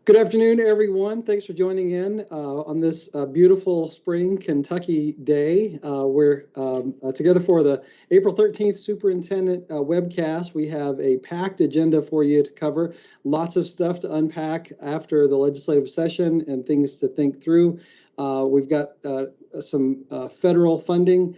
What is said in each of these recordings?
Good afternoon, everyone. Thanks for joining in on this beautiful spring Kentucky day. We're together for the April 13th Superintendent Webcast. We have a packed agenda for you to cover. Lots of stuff to unpack after the legislative session and things to think through. We've got some federal funding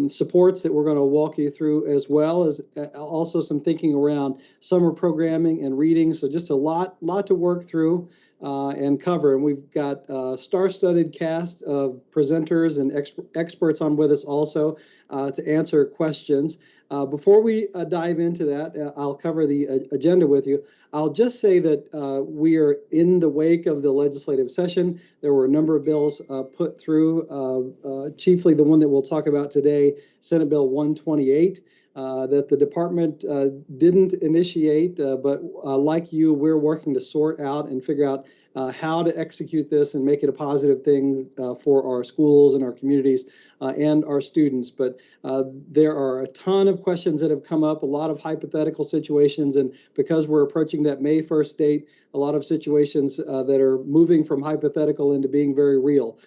supports that we're going to walk you through, as well as also some thinking around summer programming and reading. So just a lot to work through and cover. And we've got a star-studded cast of presenters and experts on with us also to answer questions. Before we dive into that, I'll cover the agenda with you. I'll just say that we are in the wake of the legislative session. There were a number of bills put through, chiefly the one that we'll talk about today, Senate Bill 128, that the department didn't initiate, but like you, we're working to sort out and figure out how to execute this and make it a positive thing for our schools and our communities and our students. But there are a ton of questions that have come up, a lot of hypothetical situations, and because we're approaching that May 1st date, a lot of situations that are moving from hypothetical into being very real.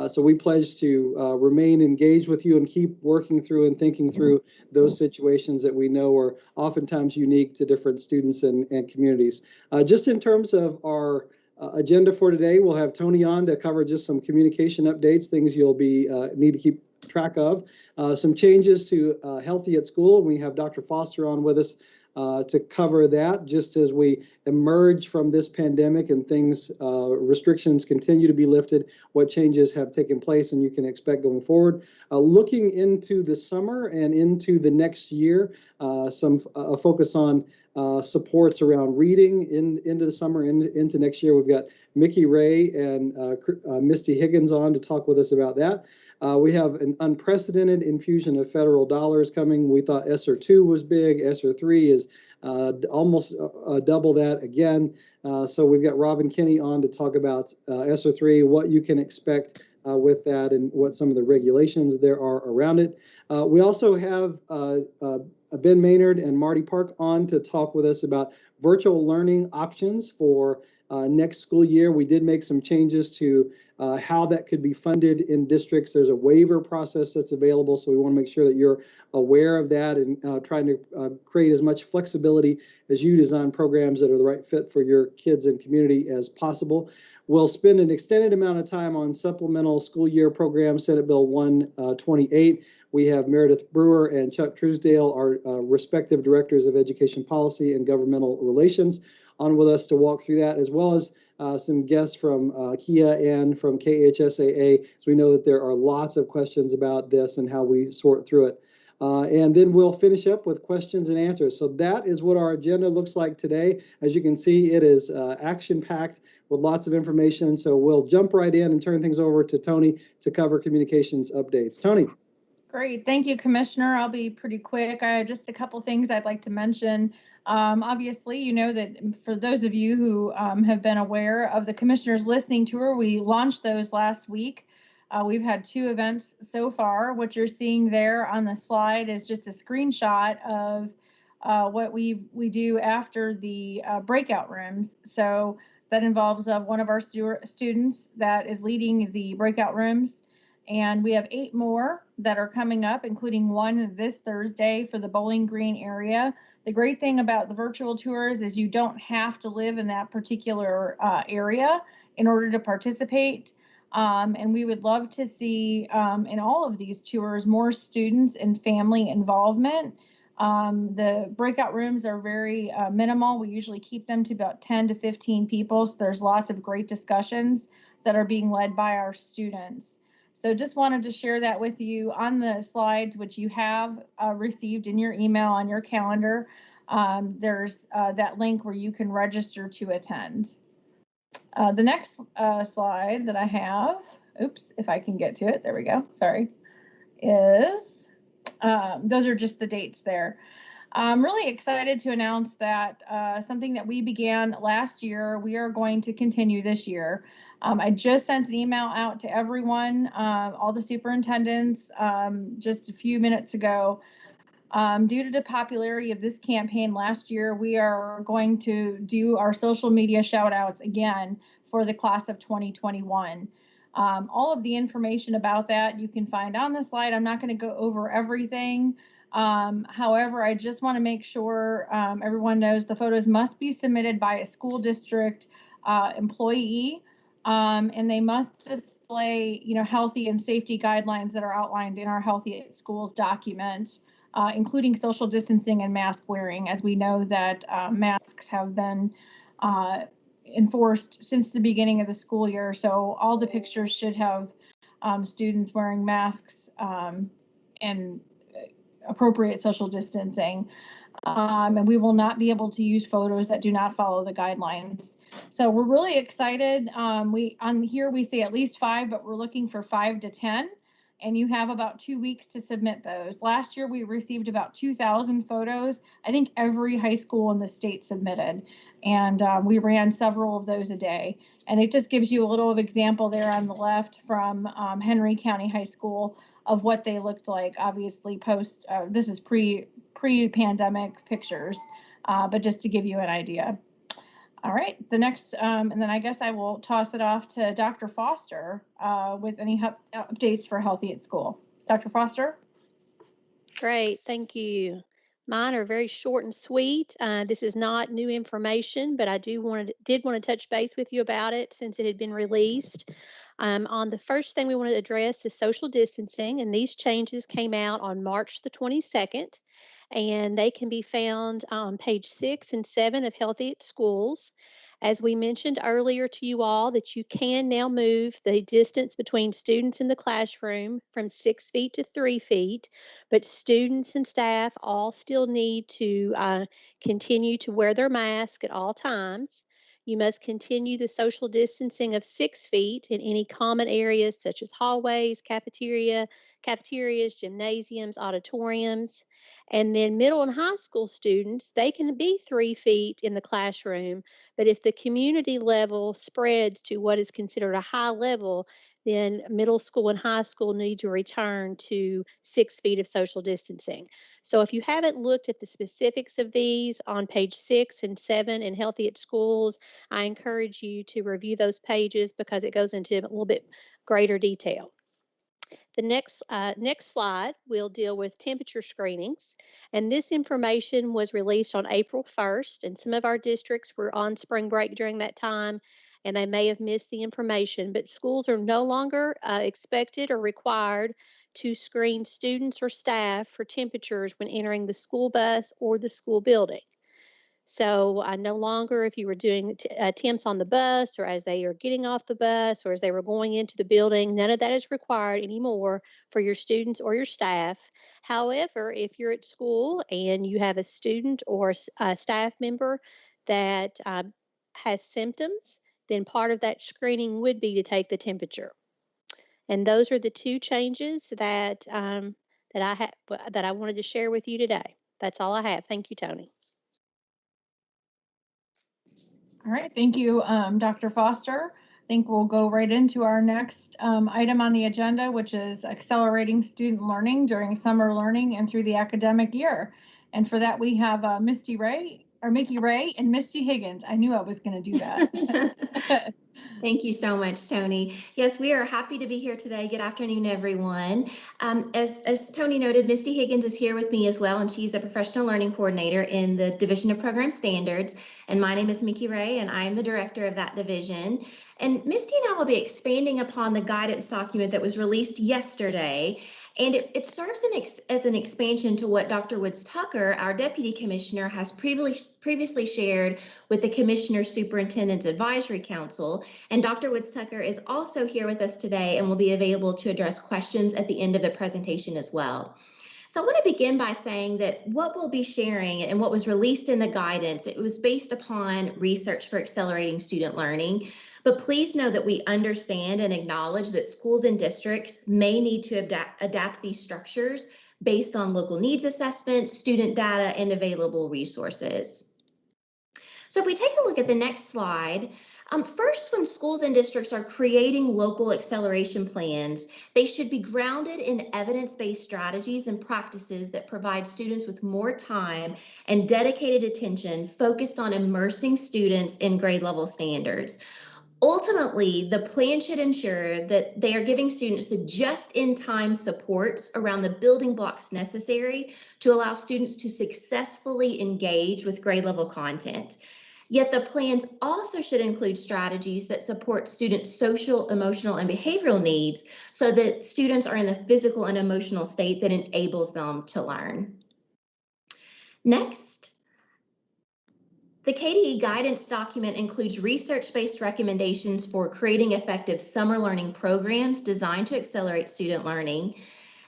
So we pledge to remain engaged with you and keep working through and thinking through those situations that we know are oftentimes unique to different students and communities. Just in terms of our agenda for today, we'll have Tony on to cover just some communication updates, things you'll be need to keep track of. Some changes to Healthy at School. We have Dr. Foster on with us to cover that, just as we emerge from this pandemic and things, restrictions continue to be lifted, what changes have taken place and you can expect going forward. Looking into the summer and into the next year, some focus on supports around reading into the summer and into next year. We've got Mickey Ray and Misty Higgins on to talk with us about that. We have an unprecedented infusion of federal dollars coming. We thought ESSER 2 was big. ESSER 3 is almost double that again. So we've got Robin Kinney on to talk about ESSER 3, what you can expect with that and what some of the regulations there are around it. We also have Ben Maynard and Marty Park on to talk with us about virtual learning options for next school year. We did make some changes to how that could be funded in districts. There's a waiver process that's available, so we want to make sure that you're aware of that and trying to create as much flexibility as you design programs that are the right fit for your kids and community as possible. We'll spend an extended amount of time on supplemental school year program, Senate Bill 128. We have Meredith Brewer and Chuck Truesdale, our respective directors of education policy and governmental relations, on with us to walk through that, as well as some guests from KIA and from KHSAA. So we know that there are lots of questions about this and how we sort through it. And then we'll finish up with questions and answers. So that is what our agenda looks like today. As you can see, it is action-packed with lots of information. So we'll jump right in and turn things over to Tony to cover communications updates. Tony. Great. Thank you, Commissioner. I'll be pretty quick. I have just a couple things I'd like to mention. Obviously, you know that for those of you who have been aware of the Commissioner's Listening Tour, we launched those last week. We've had 2 events so far. What you're seeing there on the slide is just a screenshot of what we do after the breakout rooms. So that involves one of our students that is leading the breakout rooms. And we have 8 more that are coming up, including one this Thursday for the Bowling Green area. The great thing about the virtual tours is you don't have to live in that particular area in order to participate. And we would love to see in all of these tours more students and family involvement. The breakout rooms are very minimal. We usually keep them to about 10 to 15 people. So there's lots of great discussions that are being led by our students. So just wanted to share that with you on the slides, which you have received in your email on your calendar. There's that link where you can register to attend. The next slide that I have, oops, if I can get to it, there we go, sorry, is, those are just the dates there. I'm really excited to announce that something that we began last year, we are going to continue this year. I just sent an email out to everyone, all the superintendents, just a few minutes ago, Due to the popularity of this campaign last year, we are going to do our social media shout outs again for the class of 2021. All of the information about that you can find on the slide. I'm not going to go over everything. However, I just want to make sure everyone knows the photos must be submitted by a school district employee, and they must display, healthy and safety guidelines that are outlined in our Healthy at Schools document, including social distancing and mask wearing, as we know that masks have been enforced since the beginning of the school year. So all the pictures should have students wearing masks and appropriate social distancing. And we will not be able to use photos that do not follow the guidelines. So we're really excited. On here we say at least 5, but we're looking for 5 to 10. And you have about 2 weeks to submit those. Last year we received about 2,000 photos. I think every high school in the state submitted, and we ran several of those a day. And it just gives you a little of example there on the left from Henry County High School of what they looked like. Obviously post, this is pre-pandemic pictures, but just to give you an idea. All right, the next, and then I guess I will toss it off to Dr. Foster with any updates for Healthy at School. Dr. Foster? Great, thank you. Mine are very short and sweet. This is not new information, but I did want to touch base with you about it since it had been released. On the first thing we want to address is social distancing, and these changes came out on March the 22nd. And they can be found on page 6 and 7 of Healthy at Schools. As we mentioned earlier to you all, that you can now move the distance between students in the classroom from 6 feet to 3 feet, but students and staff all still need to continue to wear their mask at all times. You must continue the social distancing of 6 feet in any common areas such as hallways, cafeterias, gymnasiums, auditoriums. And then middle and high school students, they can be 3 feet in the classroom, but if the community level spreads to what is considered a high level, then middle school and high school need to return to 6 feet of social distancing. So if you haven't looked at the specifics of these on page 6 and 7 in Healthy at Schools, I encourage you to review those pages because it goes into a little bit greater detail. The next slide will deal with temperature screenings, and this information was released on April 1st, and some of our districts were on spring break during that time, and they may have missed the information, but schools are no longer expected or required to screen students or staff for temperatures when entering the school bus or the school building. So no longer if you were doing attempts on the bus or as they are getting off the bus or as they were going into the building, none of that is required anymore for your students or your staff. However, if you're at school and you have a student or a staff member that has symptoms, then part of that screening would be to take the temperature. And those are the 2 changes that I wanted to share with you today. That's all I have. Thank you, Tony. All right, thank you, Dr. Foster. I think we'll go right into our next item on the agenda, which is accelerating student learning during summer learning and through the academic year. And for that, we have Mickey Ray and Misty Higgins. I knew I was going to do that. Thank you so much, Tony. Yes, we are happy to be here today. Good afternoon, everyone. As Tony noted, Misty Higgins is here with me as well, and she's a professional learning coordinator in the Division of Program Standards. And my name is Mickey Ray, and I am the director of that division. And Misty and I will be expanding upon the guidance document that was released yesterday. And it serves as an expansion to what Dr. Woods Tucker, our Deputy Commissioner, has previously shared with the Commissioner Superintendents Advisory Council. And Dr. Woods Tucker is also here with us today and will be available to address questions at the end of the presentation as well. So I want to begin by saying that what we'll be sharing and what was released in the guidance, it was based upon research for accelerating student learning. But please know that we understand and acknowledge that schools and districts may need to adapt these structures based on local needs assessments, student data, and available resources. So if we take a look at the next slide, First, when schools and districts are creating local acceleration plans, they should be grounded in evidence-based strategies and practices that provide students with more time and dedicated attention focused on immersing students in grade level standards. Ultimately, the plan should ensure that they are giving students the just-in-time supports around the building blocks necessary to allow students to successfully engage with grade level content. Yet the plans also should include strategies that support students' social, emotional, and behavioral needs so that students are in the physical and emotional state that enables them to learn. Next, the KDE guidance document includes research-based recommendations for creating effective summer learning programs designed to accelerate student learning,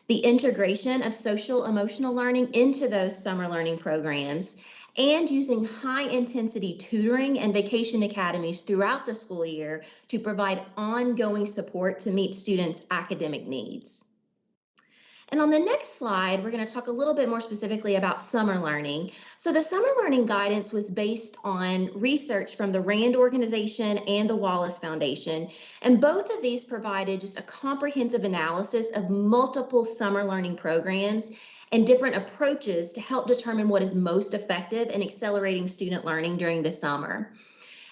the integration of social emotional learning into those summer learning programs, and using high-intensity tutoring and vacation academies throughout the school year to provide ongoing support to meet students' academic needs. And on the next slide, we're going to talk a little bit more specifically about summer learning. So the summer learning guidance was based on research from the RAND organization and the Wallace Foundation. And both of these provided just a comprehensive analysis of multiple summer learning programs and different approaches to help determine what is most effective in accelerating student learning during the summer.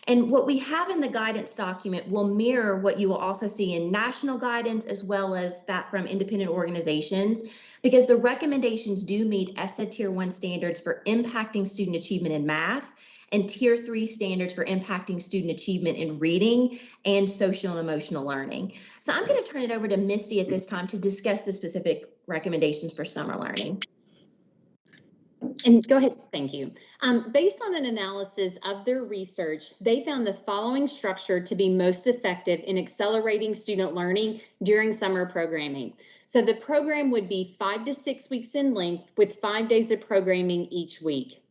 And what we have in the guidance document will mirror what you will also see in national guidance as well as that from independent organizations, because the recommendations do meet ESSA Tier 1 standards for impacting student achievement in math and Tier 3 standards for impacting student achievement in reading and social and emotional learning. So I'm going to turn it over to Misty at this time to discuss the specific recommendations for summer learning. And go ahead, thank you. Based on an analysis of their research, they found the following structure to be most effective in accelerating student learning during summer programming. So the program would be 5 to 6 weeks in length with 5 days of programming each week.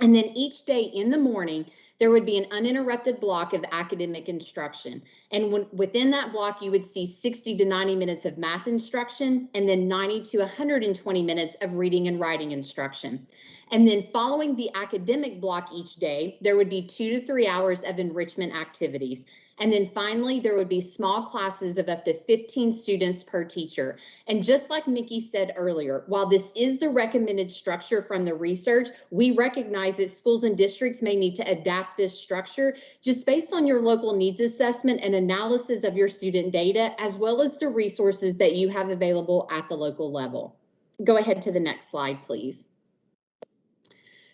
And then each day in the morning, there would be an uninterrupted block of academic instruction. And within that block, you would see 60 to 90 minutes of math instruction and then 90 to 120 minutes of reading and writing instruction. And then following the academic block each day, there would be 2 to 3 hours of enrichment activities. And then finally, there would be small classes of up to 15 students per teacher. And just like Nikki said earlier, while this is the recommended structure from the research, we recognize that schools and districts may need to adapt this structure just based on your local needs assessment and analysis of your student data, as well as the resources that you have available at the local level. Go ahead to the next slide, please.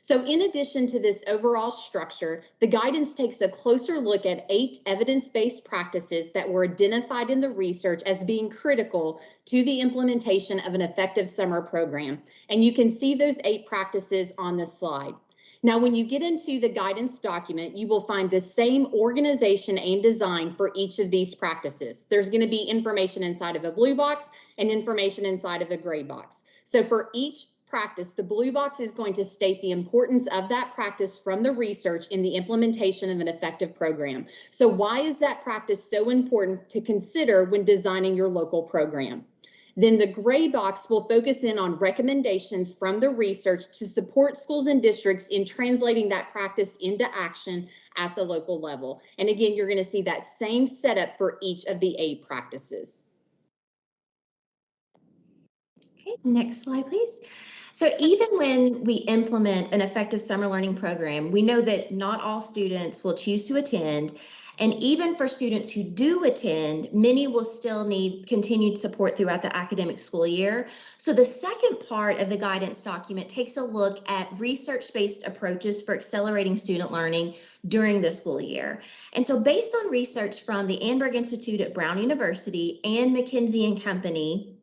So in addition to this overall structure, the guidance takes a closer look at 8 evidence-based practices that were identified in the research as being critical to the implementation of an effective summer program. And you can see those 8 practices on this slide. Now, when you get into the guidance document, you will find the same organization and design for each of these practices. There's going to be information inside of a blue box and information inside of a gray box. So for each practice, the blue box is going to state the importance of that practice from the research in the implementation of an effective program. So why is that practice so important to consider when designing your local program? Then the gray box will focus in on recommendations from the research to support schools and districts in translating that practice into action at the local level. And again, you're going to see that same setup for each of the 8 practices. Okay, next slide, please. So even when we implement an effective summer learning program, we know that not all students will choose to attend. And even for students who do attend, many will still need continued support throughout the academic school year. So the second part of the guidance document takes a look at research-based approaches for accelerating student learning during the school year. And so based on research from the Annenberg Institute at Brown University and McKinsey & Company,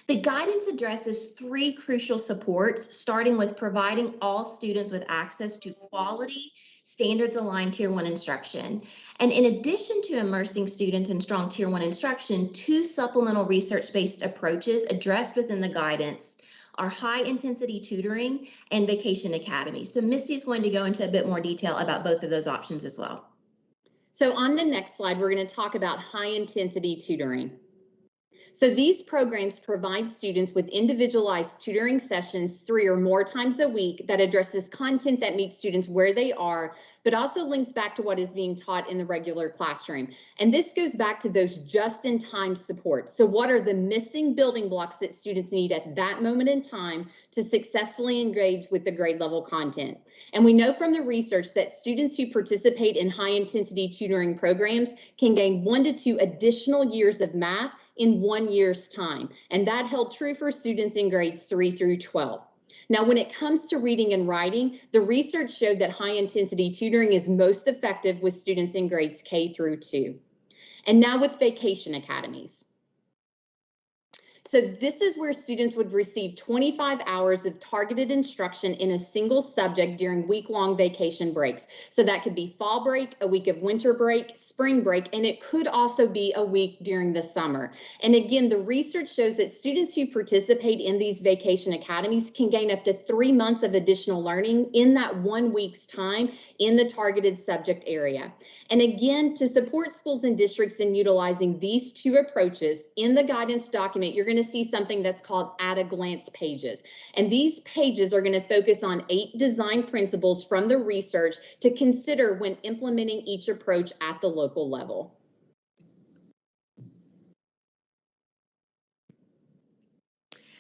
the guidance addresses 3 crucial supports, starting with providing all students with access to quality, standards-aligned Tier 1 instruction. And in addition to immersing students in strong Tier 1 instruction, 2 supplemental research-based approaches addressed within the guidance are high-intensity tutoring and vacation academy. So Misty's going to go into a bit more detail about both of those options as well. So on the next slide, we're going to talk about high-intensity tutoring. So these programs provide students with individualized tutoring sessions 3 or more times a week that addresses content that meets students where they are, but also links back to what is being taught in the regular classroom. And this goes back to those just-in-time supports. So what are the missing building blocks that students need at that moment in time to successfully engage with the grade level content? And we know from the research that students who participate in high-intensity tutoring programs can gain 1 to 2 additional years of math in 1 year's time. And that held true for students in grades 3 through 12. Now, when it comes to reading and writing, the research showed that high-intensity tutoring is most effective with students in grades K through 2. And now with vacation academies. So this is where students would receive 25 hours of targeted instruction in a single subject during week-long vacation breaks. So that could be fall break, a week of winter break, spring break, and it could also be a week during the summer. And again, the research shows that students who participate in these vacation academies can gain up to 3 months of additional learning in that 1 week's time in the targeted subject area. And again, to support schools and districts in utilizing these 2 approaches, in the guidance document, you're going to see something that's called at-a-glance pages. And these pages are going to focus on 8 design principles from the research to consider when implementing each approach at the local level.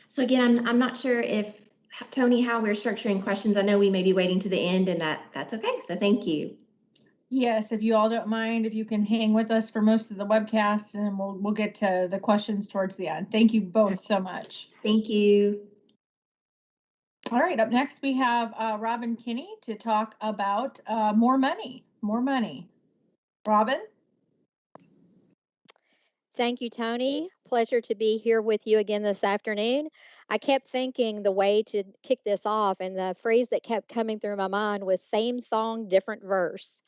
So again, I'm not sure if, Tony, how we're structuring questions. I know we may be waiting to the end, and that's okay. So thank you. Yes, if you all don't mind, if you can hang with us for most of the webcast, and we'll get to the questions towards the end. Thank you both so much. Thank you. All right, up next we have Robin Kinney to talk about more money. Robin? Thank you, Tony. Pleasure to be here with you again this afternoon. I kept thinking the way to kick this off, and the phrase that kept coming through my mind was same song, different verse.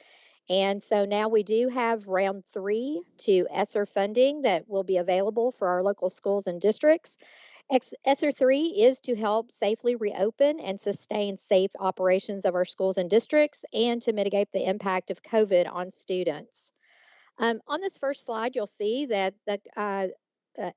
And so now we do have round 3 to ESSER funding that will be available for our local schools and districts. ESSER 3 is to help safely reopen and sustain safe operations of our schools and districts and to mitigate the impact of COVID on students. On this first slide, you'll see that the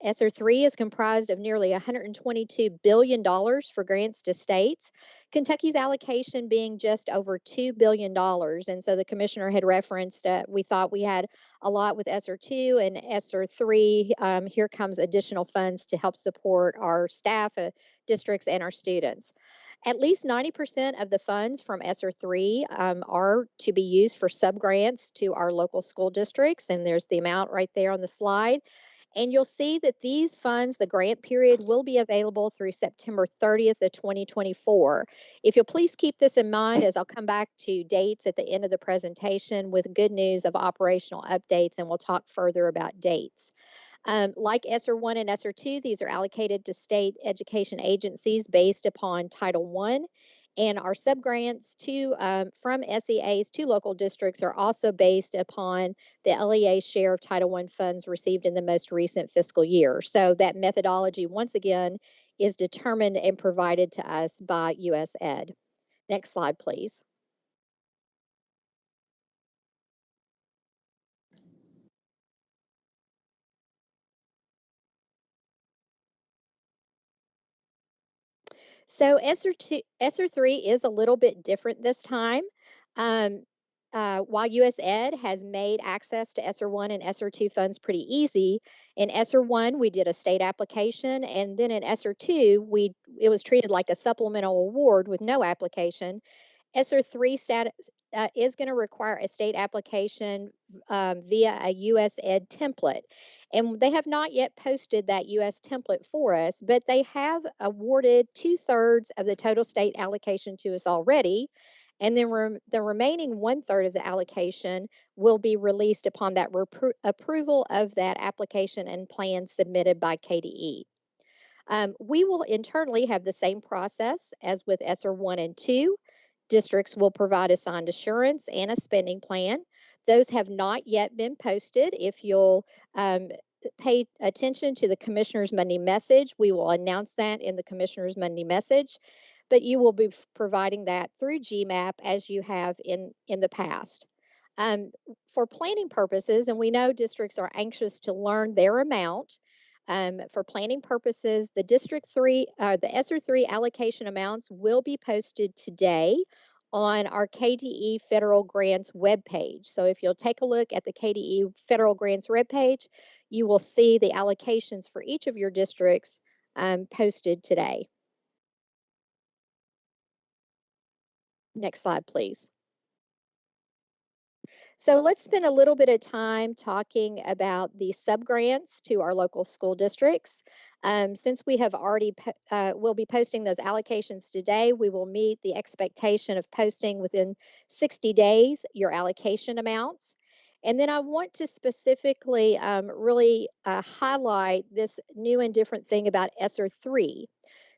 ESSER 3 is comprised of nearly $122 billion for grants to states, Kentucky's allocation being just over $2 billion. And so the commissioner had referenced, we thought we had a lot with ESSER 2 and ESSER 3. Here comes additional funds to help support our staff, districts, and our students. At least 90% of the funds from ESSER 3 are to be used for subgrants to our local school districts, and there's the amount right there on the slide. And you'll see that these funds, the grant period, will be available through September 30th of 2024. If you'll please keep this in mind, as I'll come back to dates at the end of the presentation with good news of operational updates, and we'll talk further about dates. Like ESSER 1 and ESSER 2, these are allocated to state education agencies based upon Title I. And our subgrants from SEAs to local districts are also based upon the LEA share of Title I funds received in the most recent fiscal year. So that methodology, once again, is determined and provided to us by USED. Next slide, please. So ESSER 3 is a little bit different this time. While USED has made access to ESSER 1 and ESSER 2 funds pretty easy, in ESSER 1 we did a state application, and then in ESSER 2 it was treated like a supplemental award with no application. ESSER 3 status is going to require a state application via a USED template. And they have not yet posted that US template for us, but they have awarded 2/3 of the total state allocation to us already. And then the remaining 1/3 of the allocation will be released upon that approval of that application and plan submitted by KDE. We will internally have the same process as with ESSER 1 and 2. Districts will provide assigned assurance and a spending plan. Those have not yet been posted. If you'll pay attention to the Commissioner's Monday message, we will announce that in the Commissioner's Monday message, but you will be providing that through GMAP as you have in the past. For planning purposes, and we know districts are anxious to learn their amount, For planning purposes, the the ESSER 3 allocation amounts will be posted today on our KDE Federal Grants webpage. So if you'll take a look at the KDE Federal Grants webpage, you will see the allocations for each of your districts posted today. Next slide, please. So let's spend a little bit of time talking about the subgrants to our local school districts. Since we have already, will be posting those allocations today, we will meet the expectation of posting within 60 days your allocation amounts. And then I want to specifically really highlight this new and different thing about ESSER 3.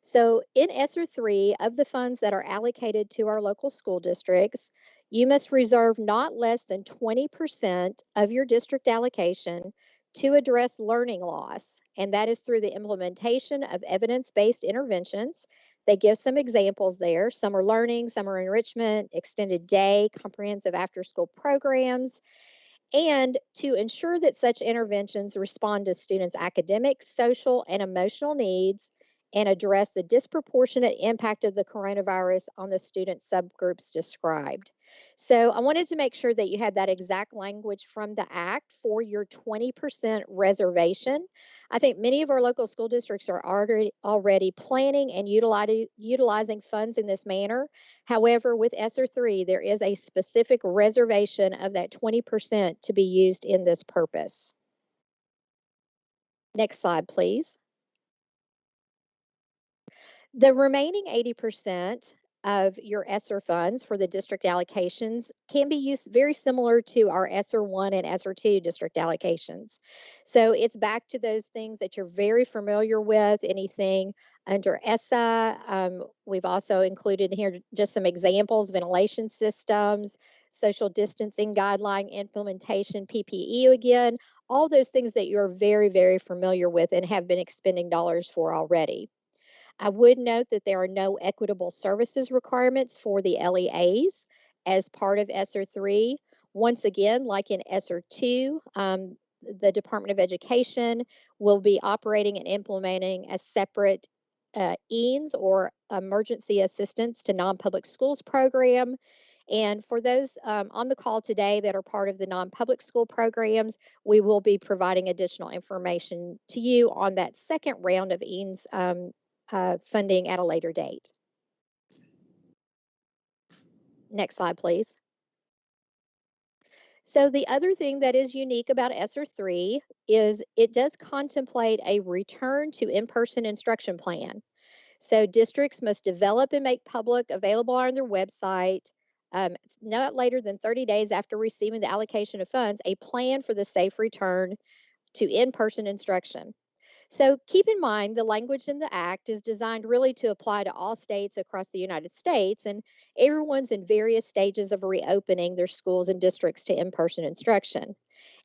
So in ESSER 3, of the funds that are allocated to our local school districts, you must reserve not less than 20% of your district allocation to address learning loss, and that is through the implementation of evidence-based interventions. They give some examples there. Some are learning, some are enrichment, extended day, comprehensive after-school programs, and to ensure that such interventions respond to students' academic, social, and emotional needs and address the disproportionate impact of the coronavirus on the student subgroups described. So I wanted to make sure that you had that exact language from the Act for your 20% reservation. I think many of our local school districts are already planning and utilizing funds in this manner. However, with ESSER 3, there is a specific reservation of that 20% to be used in this purpose. Next slide, please. The remaining 80% of your ESSER funds for the district allocations can be used very similar to our ESSER 1 and ESSER 2 district allocations. So it's back to those things that you're very familiar with, anything under ESSA. We've also included here just some examples: ventilation systems, social distancing guideline implementation, PPE again, all those things that you're very, very familiar with and have been expending dollars for already. I would note that there are no equitable services requirements for the LEAs as part of ESSER 3. Once again, like in ESSER 2, the Department of Education will be operating and implementing a separate EANS, or Emergency Assistance to Non-Public Schools program. And for those on the call today that are part of the non-public school programs, we will be providing additional information to you on that second round of EANS funding at a later date. Next slide, please. So the other thing that is unique about ESSER 3 is it does contemplate a return to in-person instruction plan. So districts must develop and make public available on their website, not later than 30 days after receiving the allocation of funds, a plan for the safe return to in-person instruction. So keep in mind, the language in the Act is designed really to apply to all states across the United States, and everyone's in various stages of reopening their schools and districts to in-person instruction.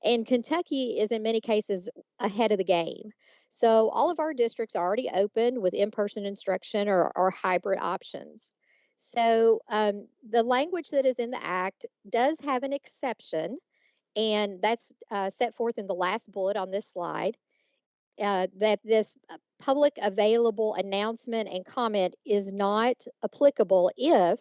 And Kentucky is in many cases ahead of the game. So all of our districts are already open with in-person instruction or hybrid options. So the language that is in the Act does have an exception, and that's set forth in the last bullet on this slide. That this public available announcement and comment is not applicable if,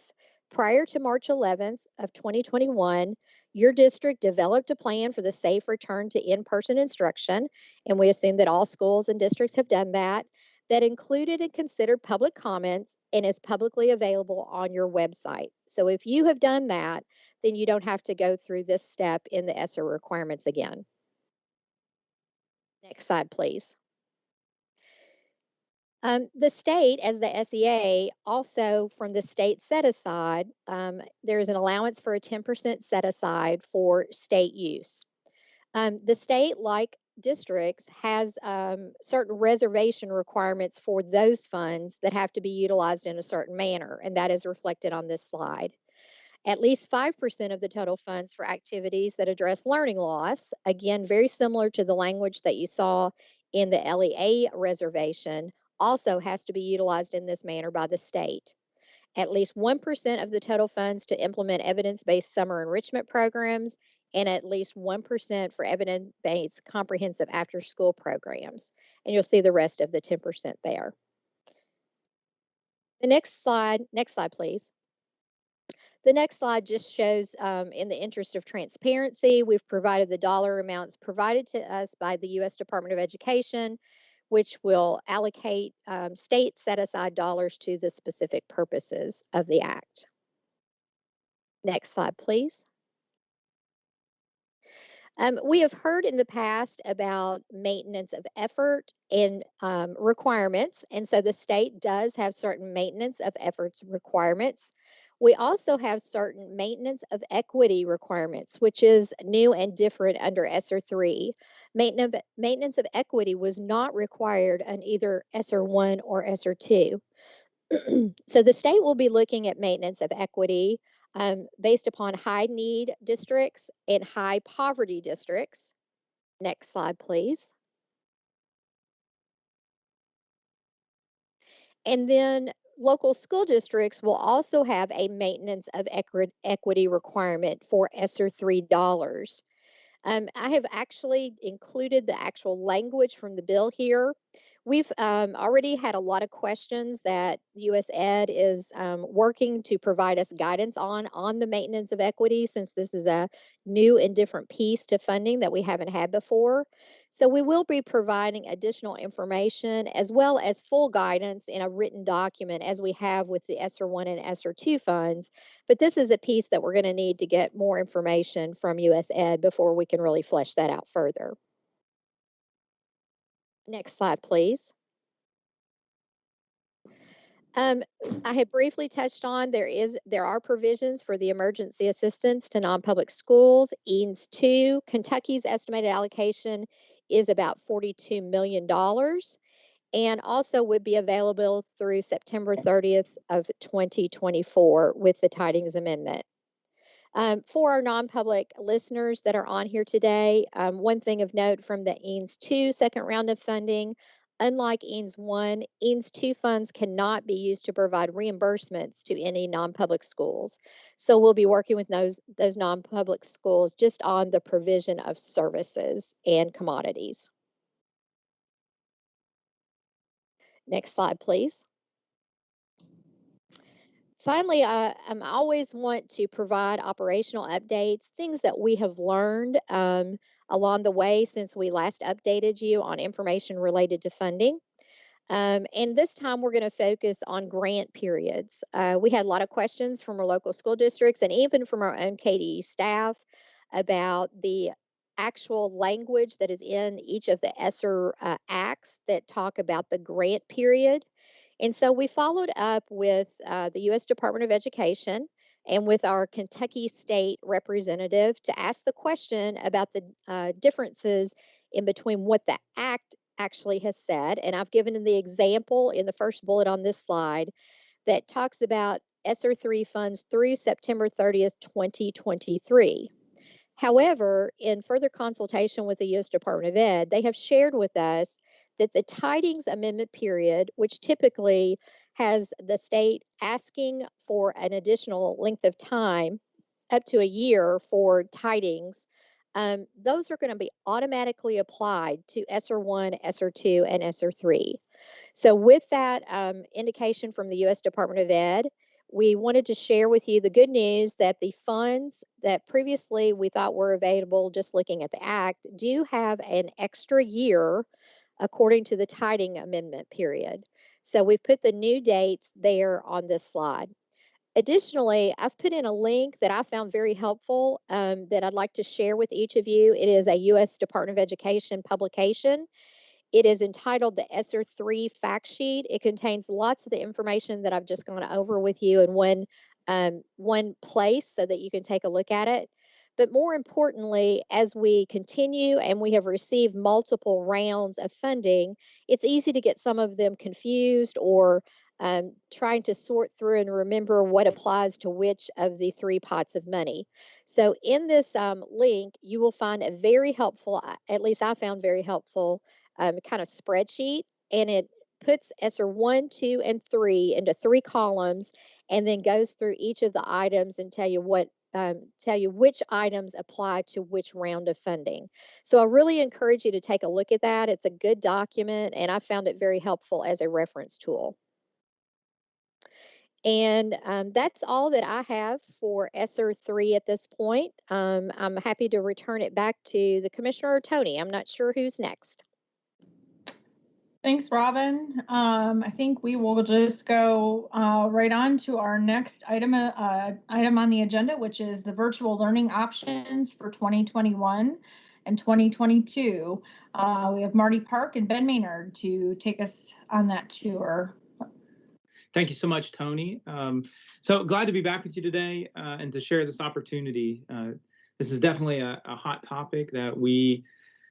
prior to March 11th of 2021, your district developed a plan for the safe return to in-person instruction, and we assume that all schools and districts have done that, that included and considered public comments and is publicly available on your website. So if you have done that, then you don't have to go through this step in the ESSER requirements again. Next slide, please. The state, as the SEA, also from the state set aside, there is an allowance for a 10% set aside for state use. The state, like districts, has certain reservation requirements for those funds that have to be utilized in a certain manner, and that is reflected on this slide. At least 5% of the total funds for activities that address learning loss, again, very similar to the language that you saw in the LEA reservation, also has to be utilized in this manner by the state. At least 1% of the total funds to implement evidence-based summer enrichment programs and at least 1% for evidence-based comprehensive after-school programs. And you'll see the rest of the 10% there. The next slide, please. The next slide just shows, in the interest of transparency, we've provided the dollar amounts provided to us by the U.S. Department of Education, which will allocate state set-aside dollars to the specific purposes of the Act. Next slide, please. We have heard in the past about maintenance of effort and requirements, and so the state does have certain maintenance of efforts requirements. We also have certain maintenance of equity requirements, which is new and different under Essers 3. Maintenance of equity was not required on either Essers 1 or Essers 2. So the state will be looking at maintenance of equity based upon high need districts and high poverty districts. Next slide, please. And then local school districts will also have a maintenance of equity requirement for Essers 3 dollars. I have actually included the actual language from the bill here. We've already had a lot of questions that US Ed is working to provide us guidance on the maintenance of equity, since this is a new and different piece to funding that we haven't had before. So we will be providing additional information as well as full guidance in a written document, as we have with the Essers 1 and Essers 2 funds. But this is a piece that we're going to need to get more information from US Ed before we can really flesh that out further. Next slide, please. I had briefly touched on there are provisions for the emergency assistance to non-public schools. EANS 2, Kentucky's estimated allocation is about $42 million, and also would be available through September 30th of 2024 with the Tidings Amendment. For our non-public listeners that are on here today, one thing of note from the EANS 2 second round of funding, unlike EANS 1, EANS 2 funds cannot be used to provide reimbursements to any non-public schools. So we'll be working with those non-public schools just on the provision of services and commodities. Next slide, please. Finally, I always want to provide operational updates, things that we have learned along the way since we last updated you on information related to funding. And this time we're going to focus on grant periods. We had a lot of questions from our local school districts and even from our own KDE staff about the actual language that is in each of the Essers acts that talk about the grant period. And so we followed up with the U.S. Department of Education and with our Kentucky State representative to ask the question about the differences in between what the Act actually has said. And I've given the example in the first bullet on this slide that talks about Essers 3 funds through September 30th, 2023. However, in further consultation with the U.S. Department of Ed, they have shared with us that the Tidings Amendment period, which typically has the state asking for an additional length of time, up to a year for tidings, those are going to be automatically applied to Essers 1, Essers 2, and Essers 3. So with that indication from the U.S. Department of Ed, we wanted to share with you the good news that the funds that previously we thought were available just looking at the Act do have an extra year according to the Tiding Amendment period. So we've put the new dates there on this slide. Additionally, I've put in a link that I found very helpful that I'd like to share with each of you. It is a U.S. Department of Education publication. It is entitled the Sr3 Fact Sheet. It contains lots of the information that I've just gone over with you in one place so that you can take a look at it. But more importantly, as we continue and we have received multiple rounds of funding, it's easy to get some of them confused or trying to sort through and remember what applies to which of the three pots of money. So in this link, you will find a very helpful, at least I found very helpful, kind of spreadsheet, and it puts Essers 1, 2, and 3 into 3 columns and then goes through each of the items and tell you what tell you which items apply to which round of funding. So I really encourage you to take a look at that. It's a good document, and I found it very helpful as a reference tool. And that's all that I have for ESSER 3 at this point. I'm happy to return it back to the Commissioner or Tony. I'm not sure who's next. Thanks, Robin. I think we will just go right on to our next item on the agenda, which is the virtual learning options for 2021 and 2022. We have Marty Park and Ben Maynard to take us on that tour. Thank you so much, Tony. So glad to be back with you today and to share this opportunity. This is definitely a hot topic that we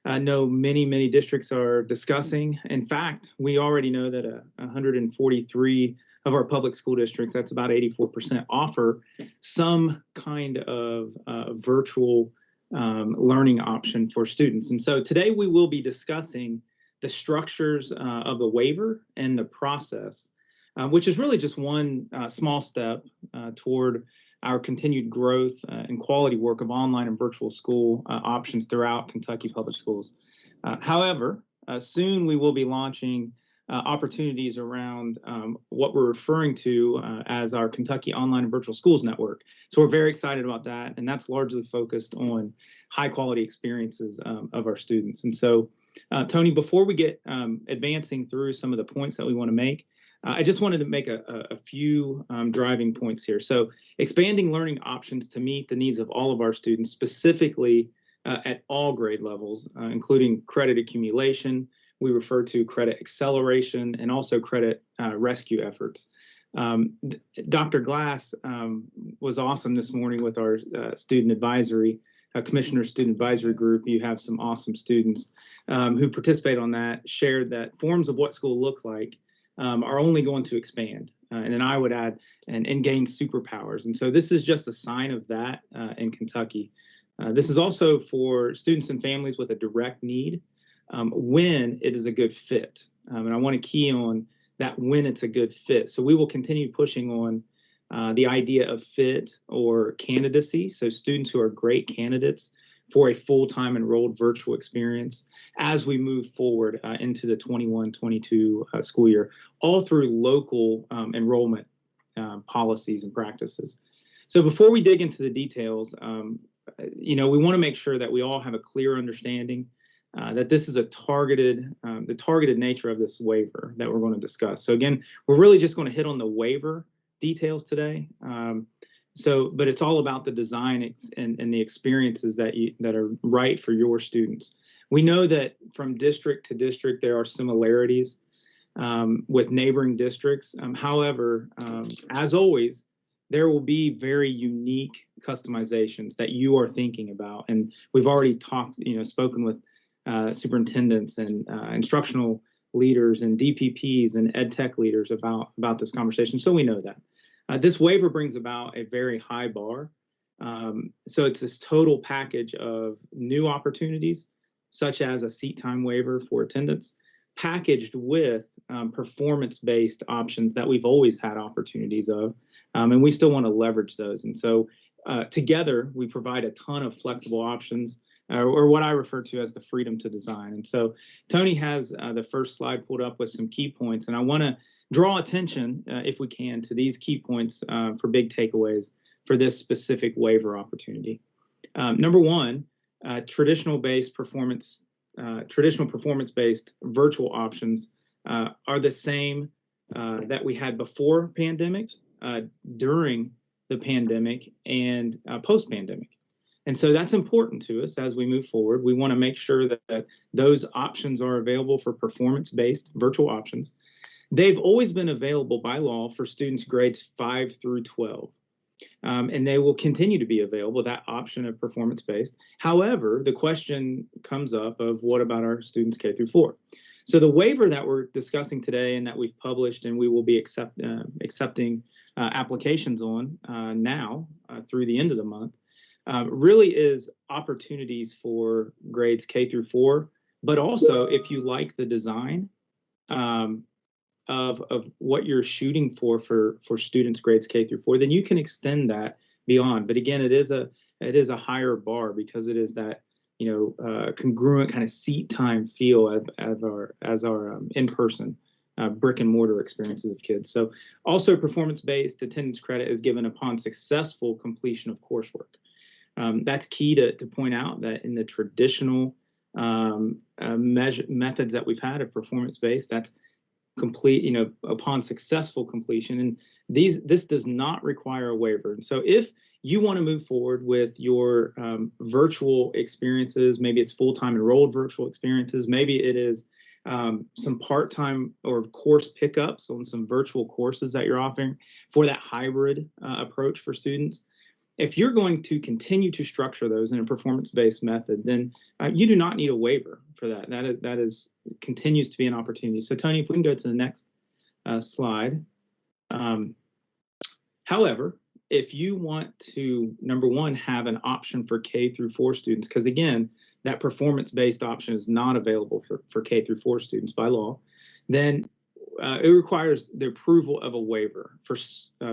know many districts are discussing. In fact, we already know that 143 of our public school districts, that's about 84%, offer some kind of virtual learning option for students. And so today we will be discussing the structures of the waiver and the process, which is really just one small step toward our continued growth and quality work of online and virtual school options throughout Kentucky Public Schools. However, soon we will be launching opportunities around what we're referring to as our Kentucky Online and Virtual Schools Network. So we're very excited about that, and that's largely focused on high quality experiences of our students. And so, Tony, before we get advancing through some of the points that we want to make, I just wanted to make a few driving points here. So expanding learning options to meet the needs of all of our students, specifically at all grade levels, including credit accumulation, we refer to credit acceleration, and also credit rescue efforts. Dr. Glass was awesome this morning with our student advisory, Commissioner Student Advisory Group. You have some awesome students who participate on that, shared that forms of what school looks like are only going to expand. And then I would add and gain superpowers. And so this is just a sign of that in Kentucky. This is also for students and families with a direct need when it is a good fit. And I want to key on that when it's a good fit. So we will continue pushing on the idea of fit or candidacy. So students who are great candidates for a full-time enrolled virtual experience as we move forward into the 21-22 school year, all through local enrollment policies and practices. So before we dig into the details, we want to make sure that we all have a clear understanding that this is the targeted nature of this waiver that we're going to discuss. So again, we're really just going to hit on the waiver details today. But it's all about the design and the experiences that are right for your students. We know that from district to district, there are similarities with neighboring districts. However, as always, there will be very unique customizations that you are thinking about. And we've already spoken with superintendents and instructional leaders and DPPs and ed tech leaders about this conversation. So we know that. This waiver brings about a very high bar. So it's this total package of new opportunities, such as a seat time waiver for attendance, packaged with performance-based options that we've always had opportunities of, and we still want to leverage those. And so together, we provide a ton of flexible options, or what I refer to as the freedom to design. And so Tony has the first slide pulled up with some key points, and I want to draw attention, if we can, to these key points for big takeaways for this specific waiver opportunity. Number one, traditional performance-based virtual options are the same that we had before pandemic, during the pandemic, and post-pandemic. And so that's important to us as we move forward. We want to make sure that those options are available for performance-based virtual options. They've always been available by law for students grades 5 through 12. And they will continue to be available, that option of performance-based. However, the question comes up of what about our students K through 4? So the waiver that we're discussing today and that we've published and we will be accepting applications on now through the end of the month really is opportunities for grades K through 4, but also if you like the design of what you're shooting for students grades K through 4, then you can extend that beyond. But again, it is a higher bar because it is that congruent kind of seat time feel as our in-person brick and mortar experiences of kids. So also performance-based attendance credit is given upon successful completion of coursework. That's key to point out that in the traditional methods that we've had of performance-based, that's complete, upon successful completion. And this does not require a waiver. And so if you want to move forward with your virtual experiences, maybe it's full-time enrolled virtual experiences, maybe it is some part-time or course pickups on some virtual courses that you're offering for that hybrid approach for students. If you're going to continue to structure those in a performance-based method, then you do not need a waiver for that. That is continues to be an opportunity. So Tony, if we can go to the next slide. However, if you want to, number one, have an option for K through 4 students, because again, that performance-based option is not available for K through 4 students by law, then it requires the approval of a waiver for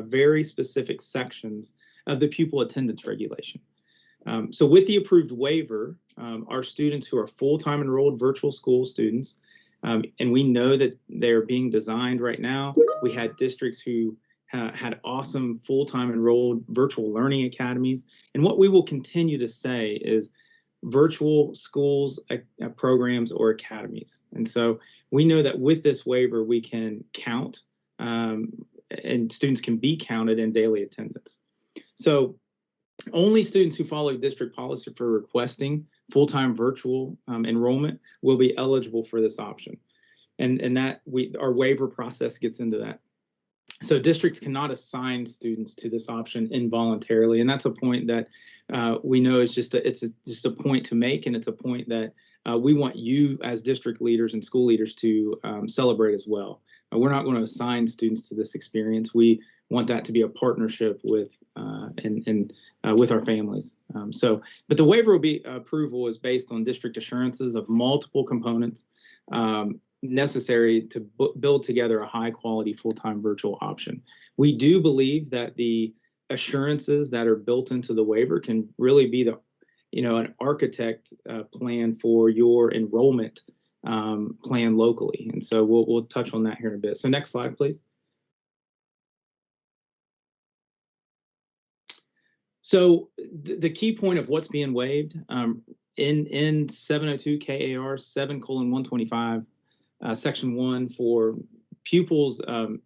very specific sections of the pupil attendance regulation. So with the approved waiver, our students who are full-time enrolled virtual school students, and we know that they're being designed right now. We had districts who had awesome full-time enrolled virtual learning academies. And what we will continue to say is virtual schools, programs, or academies. And so we know that with this waiver, we can count and students can be counted in daily attendance. So only students who follow district policy for requesting full-time virtual enrollment will be eligible for this option. And that our waiver process gets into that. So districts cannot assign students to this option involuntarily, and that's a point that we know is just a point to make, and it's a point that we want you as district leaders and school leaders to celebrate as well. We're not going to assign students to this experience. We want that to be a partnership with with our families. But the waiver approval is based on district assurances of multiple components necessary to build together a high quality full-time virtual option. We do believe that the assurances that are built into the waiver can really be an architect plan for your enrollment plan locally. And so we'll touch on that here in a bit. So next slide, please. So the key point of what's being waived in 702 KAR 7:125, Section 1 for pupils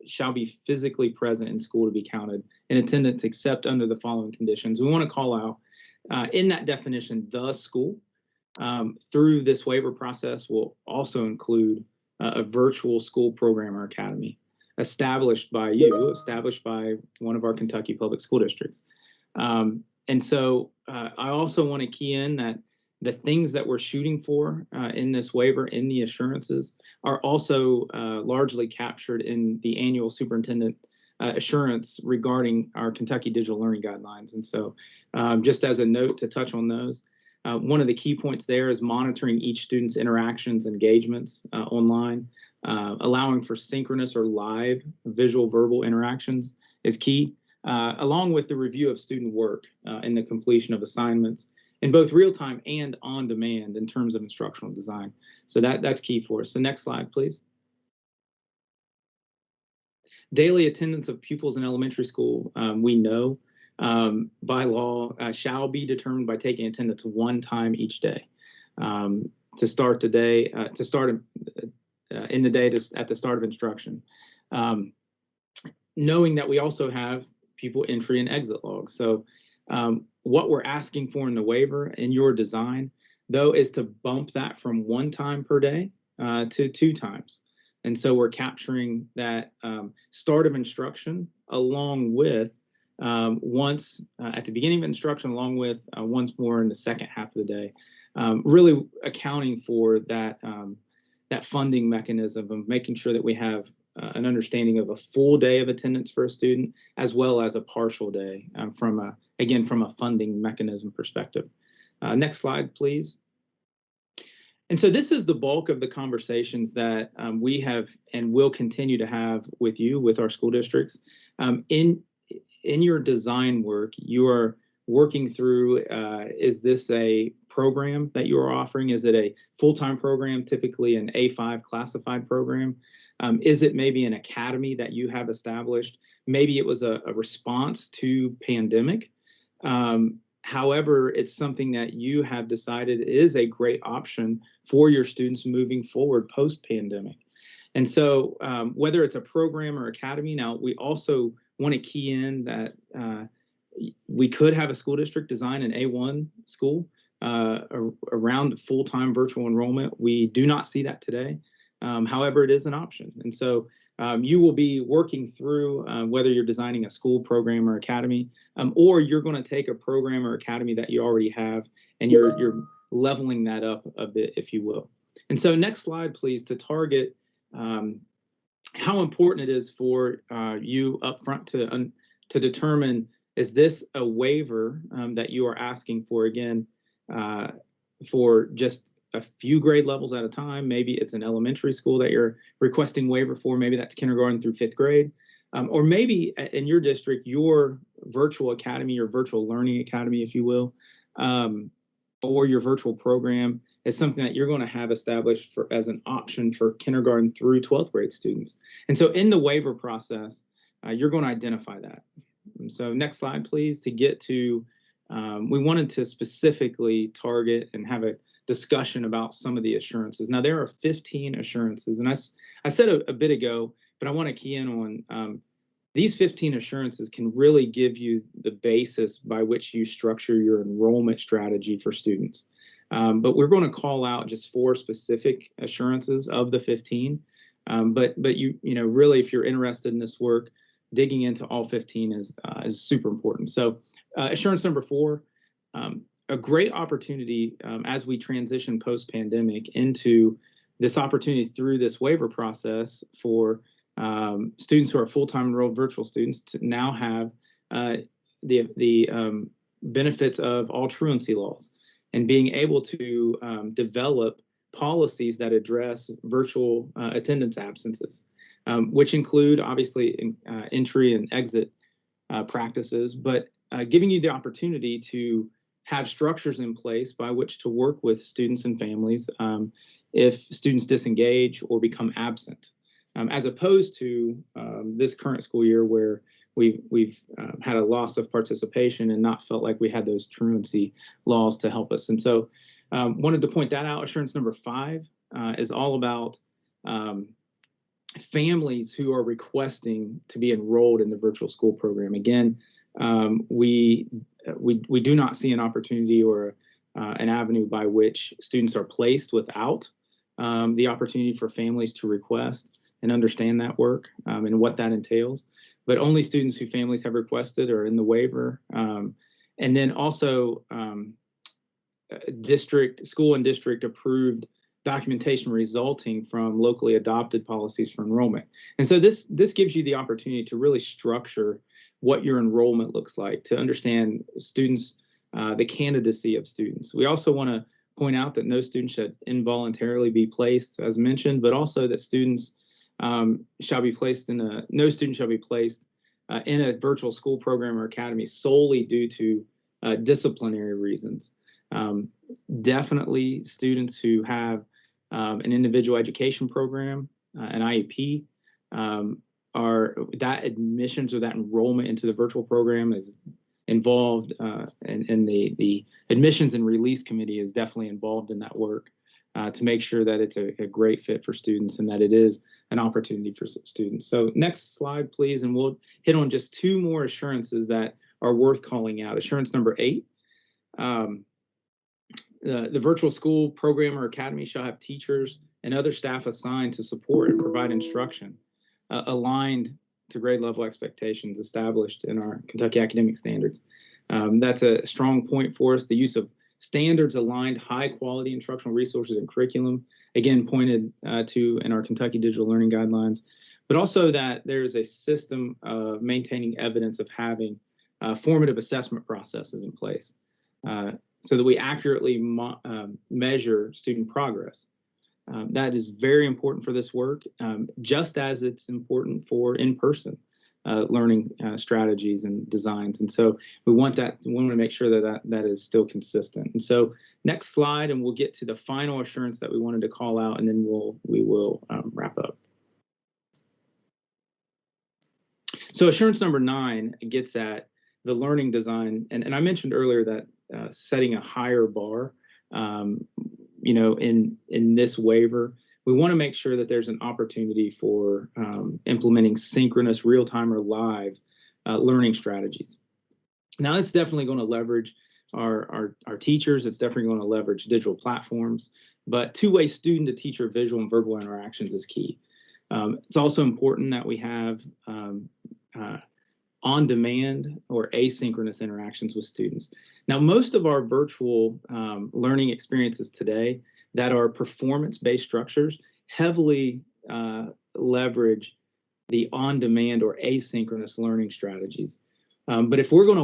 shall be physically present in school to be counted in attendance except under the following conditions. We want to call out in that definition, the school through this waiver process will also include a virtual school program or academy established by one of our Kentucky public school districts. And so I also want to key in that the things that we're shooting for in this waiver, in the assurances, are also largely captured in the annual superintendent assurance regarding our Kentucky digital learning guidelines. And so just as a note to touch on those, one of the key points there is monitoring each student's interactions, engagements online, allowing for synchronous or live visual verbal interactions is key. Along with the review of student work and the completion of assignments in both real time and on demand in terms of instructional design. So that's key for us. So next slide, please. Daily attendance of pupils in elementary school, we know by law shall be determined by taking attendance one time each day to start the day, in the day at the start of instruction. Knowing that we also have pupil entry and exit logs. So what we're asking for in the waiver in your design, though, is to bump that from 1 time per day to 2 times. And so we're capturing that start of instruction along with once at the beginning of instruction, along with once more in the second half of the day, really accounting for that, that funding mechanism of making sure that we have an understanding of a full day of attendance for a student, as well as a partial day from a funding mechanism perspective. Next slide, please. And so this is the bulk of the conversations that we have and will continue to have with you, with our school districts. in your design work, you are working through, is this a program that you are offering? Is it a full-time program, typically an A5 classified program? Is it maybe an academy that you have established? Maybe it was a response to pandemic. However, it's something that you have decided is a great option for your students moving forward post-pandemic. And so whether it's a program or academy, now we also want to key in that we could have a school district design an A1 school around full-time virtual enrollment. We do not see that today. However, it is an option. And so you will be working through whether you're designing a school program or academy, or you're going to take a program or academy that you already have, and you're leveling that up a bit, if you will. And so next slide, please, to target how important it is for you up front to determine, is this a waiver that you are asking for, again, for just a few grade levels at a time? Maybe it's an elementary school that you're requesting waiver for. Maybe that's kindergarten through 5th grade. Or maybe in your district, your virtual academy, your virtual learning academy, if you will, or your virtual program is something that you're going to have established for as an option for kindergarten through 12th grade students. And so in the waiver process, you're going to identify that. And so next slide, please, to get to, we wanted to specifically target and have a discussion about some of the assurances. Now, there are 15 assurances, and I said a bit ago, but I want to key in on these 15 assurances can really give you the basis by which you structure your enrollment strategy for students. But we're going to call out just 4 specific assurances of the 15. But you know, really, if you're interested in this work, digging into all 15 is super important. So assurance number 4, a great opportunity as we transition post-pandemic into this opportunity through this waiver process for students who are full-time enrolled virtual students to now have the benefits of all truancy laws and being able to develop policies that address virtual attendance absences, which include obviously entry and exit practices, but giving you the opportunity to have structures in place by which to work with students and families if students disengage or become absent, as opposed to this current school year where we've had a loss of participation and not felt like we had those truancy laws to help us. And so wanted to point that out. Assurance number 5 is all about families who are requesting to be enrolled in the virtual school program. Again, we do not see an opportunity or an avenue by which students are placed without the opportunity for families to request and understand that work and what that entails. But only students whose families have requested are in the waiver. And then also school and district approved documentation resulting from locally adopted policies for enrollment. And so this gives you the opportunity to really structure what your enrollment looks like, to understand students, the candidacy of students. We also want to point out that no student should involuntarily be placed, as mentioned, but also that students shall be placed no student shall be placed in a virtual school program or academy solely due to disciplinary reasons. Definitely students who have an individual education program, an IEP, that admissions or that enrollment into the virtual program is involved, and the admissions and release committee is definitely involved in that work to make sure that it's a great fit for students and that it is an opportunity for students. So next slide, please, and we'll hit on just 2 more assurances that are worth calling out. Assurance number 8. The virtual school program or academy shall have teachers and other staff assigned to support and provide instruction aligned to grade level expectations established in our Kentucky academic standards. That's a strong point for us. The use of standards aligned high quality instructional resources and curriculum, again pointed to in our Kentucky digital learning guidelines, but also that there's a system of maintaining evidence of having formative assessment processes in place so that we accurately measure student progress. That is very important for this work, just as it's important for in-person. learning strategies and designs. And so we want to make sure that is still consistent. And so next slide, and we'll get to the final assurance that we wanted to call out, and then we will wrap up. So assurance number 9 gets at the learning design, and I mentioned earlier that setting a higher bar, in this waiver, we want to make sure that there's an opportunity for implementing synchronous, real-time, or live learning strategies. Now, that's definitely going to leverage our teachers. It's definitely going to leverage digital platforms, but two-way student-to-teacher visual and verbal interactions is key. It's also important that we have on-demand or asynchronous interactions with students. Now, most of our virtual learning experiences today that are performance-based structures heavily leverage the on-demand or asynchronous learning strategies. But if we're going to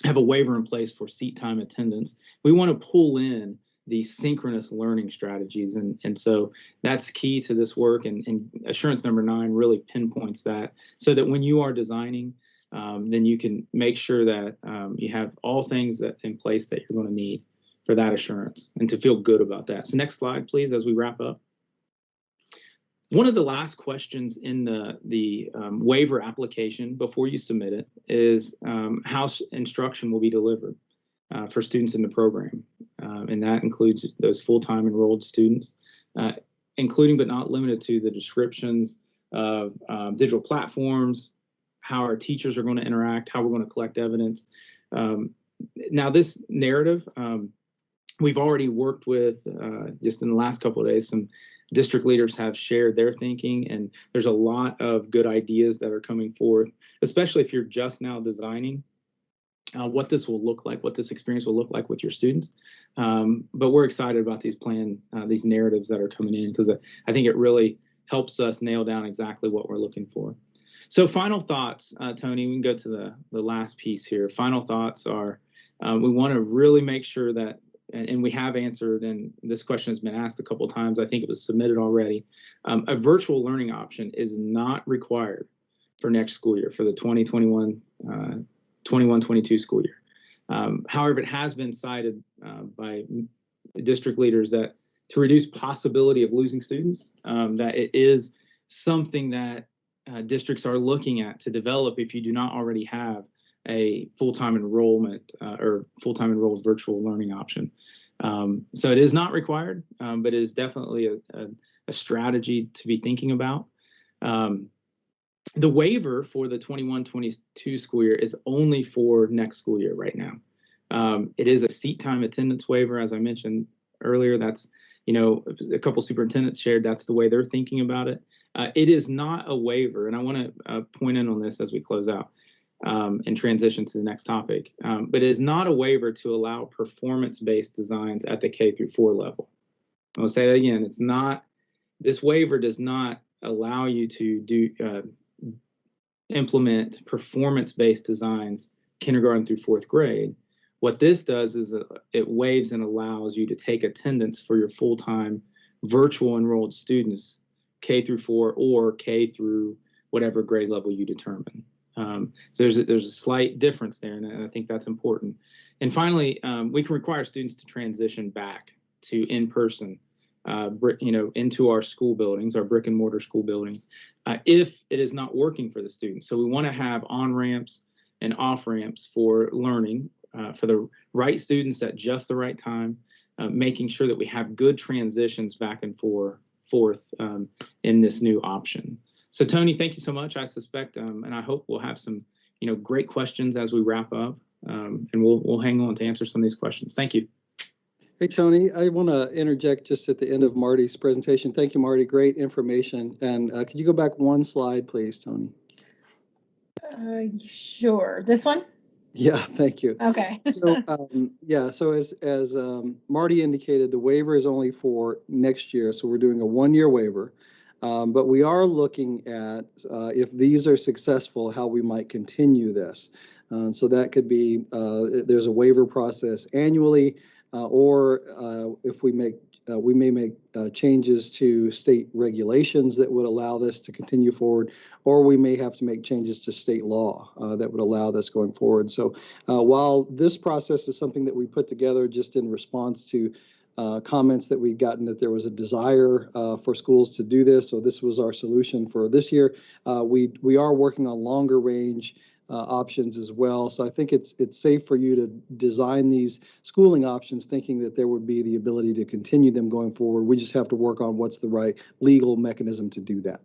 have a waiver in place for seat time attendance, we want to pull in the synchronous learning strategies. And so that's key to this work. And assurance number 9 really pinpoints that, so that when you are designing, then you can make sure that you have all things that in place that you're going to need for that assurance and to feel good about that. So next slide, please, as we wrap up. One of the last questions in the waiver application before you submit it is how instruction will be delivered for students in the program. And that includes those full-time enrolled students, including but not limited to the descriptions of digital platforms, how our teachers are going to interact, how we're going to collect evidence. Now, this narrative, we've already worked with, just in the last couple of days, some district leaders have shared their thinking, and there's a lot of good ideas that are coming forth, especially if you're just now designing what this will look like, what this experience will look like with your students. But we're excited about these these narratives that are coming in, because I think it really helps us nail down exactly what we're looking for. So final thoughts, Tony, we can go to the last piece here. Final thoughts are, we want to really make sure that, and we have answered, and this question has been asked a couple of times, I think it was submitted already, a virtual learning option is not required for next school year, for the 2021-22 school year. However, it has been cited by district leaders that to reduce possibility of losing students, that it is something that districts are looking at to develop if you do not already have a full-time enrollment or full-time enrolled virtual learning option. So it is not required, but it is definitely a strategy to be thinking about. The waiver for the 21-22 school year is only for next school year right now. It is a seat time attendance waiver, as I mentioned earlier. That's, a couple superintendents shared that's the way they're thinking about it. It is not a waiver, and I want to point in on this as we close out and transition to the next topic. But it is not a waiver to allow performance-based designs at the K-4 level. I'll say that again. It's not. This waiver does not allow you to implement performance-based designs kindergarten through 4th grade. What this does is it waives and allows you to take attendance for your full-time virtual enrolled students, K-4 or K through whatever grade level you determine. So there's a slight difference there, and I think that's important. And finally, we can require students to transition back to in-person, into our school buildings, our brick and mortar school buildings, if it is not working for the students. So we want to have on-ramps and off-ramps for learning for the right students at just the right time, making sure that we have good transitions back and forth in this new option. So Tony, thank you so much. I suspect, and I hope we'll have some, great questions as we wrap up, and we'll hang on to answer some of these questions. Thank you. Hey, Tony, I want to interject just at the end of Marty's presentation. Thank you, Marty. Great information. And could you go back one slide, please, Tony? Sure. This one? Yeah, thank you. Okay. So, so as Marty indicated, the waiver is only for next year. So we're doing a 1-year waiver. But we are looking at, if these are successful, how we might continue this. So that could be, there's a waiver process annually, or if we make we may make changes to state regulations that would allow this to continue forward, or we may have to make changes to state law that would allow this going forward. So while this process is something that we put together just in response to comments that we'd gotten that there was a desire for schools to do this, so this was our solution for this year, we are working on longer range options as well. So I think it's safe for you to design these schooling options thinking that there would be the ability to continue them going forward. We just have to work on what's the right legal mechanism to do that.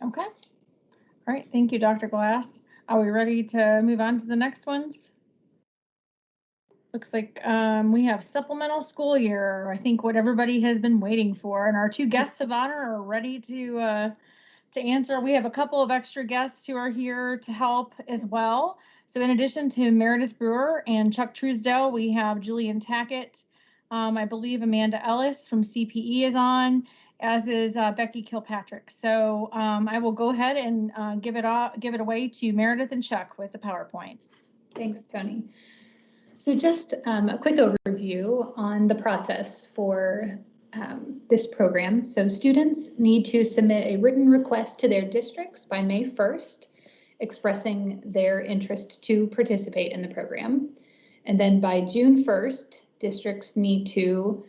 Okay. All right. Thank you, Dr. Glass. Are we ready to move on to the next ones? Looks like we have supplemental school year. I think what everybody has been waiting for, and our two guests of honor are ready to answer. We have a couple of extra guests who are here to help as well. So in addition to Meredith Brewer and Chuck Truesdale, we have Julian Tackett. I believe Amanda Ellis from CPE is on, as is Becky Kilpatrick. So I will go ahead and give it away to Meredith and Chuck with the PowerPoint. Thanks, Tony. So just a quick overview on the process for this program. So students need to submit a written request to their districts by May 1st, expressing their interest to participate in the program. And then by June 1st, districts need to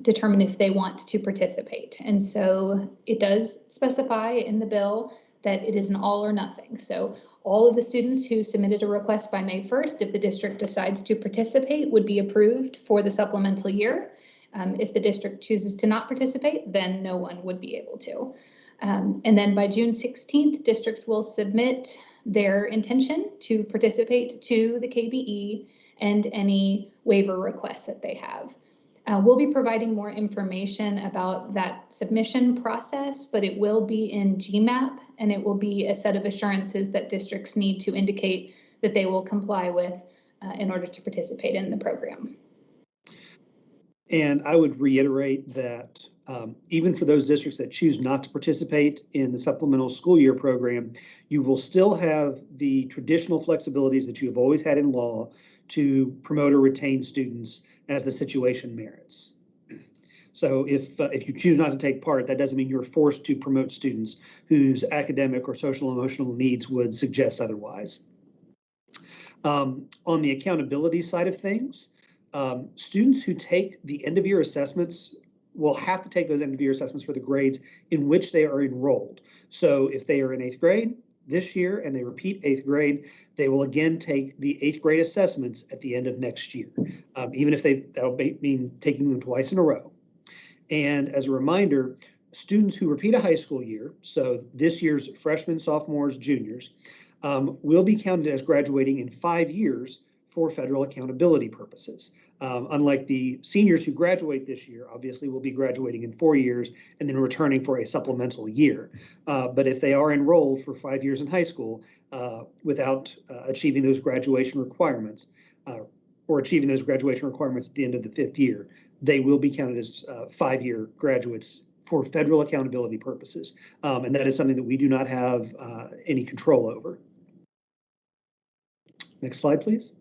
determine if they want to participate. And so it does specify in the bill that it is an all or nothing. So all of the students who submitted a request by May 1st, if the district decides to participate, would be approved for the supplemental year. If the district chooses to not participate, then no one would be able to. And then by June 16th, districts will submit their intention to participate to the KBE and any waiver requests that they have. We'll be providing more information about that submission process, but it will be in GMAP, and it will be a set of assurances that districts need to indicate that they will comply with in order to participate in the program. And I would reiterate that even for those districts that choose not to participate in the supplemental school year program, you will still have the traditional flexibilities that you have always had in law to promote or retain students as the situation merits. So if you choose not to take part, that doesn't mean you're forced to promote students whose academic or social emotional needs would suggest otherwise. On the accountability side of things, students who take the end of year assessments will have to take those end of year assessments for the grades in which they are enrolled. So if they are in 8th grade this year and they repeat 8th grade, they will again take the 8th grade assessments at the end of next year, even if that'll mean taking them twice in a row. And as a reminder, students who repeat a high school year, so this year's freshmen, sophomores, juniors, will be counted as graduating in 5 years for federal accountability purposes. Unlike the seniors who graduate this year, obviously will be graduating in 4 years and then returning for a supplemental year. But if they are enrolled for 5 years in high school without achieving those graduation requirements, or achieving those graduation requirements at the end of the 5th year, they will be counted as 5-year graduates for federal accountability purposes. And that is something that we do not have any control over. Next slide, please.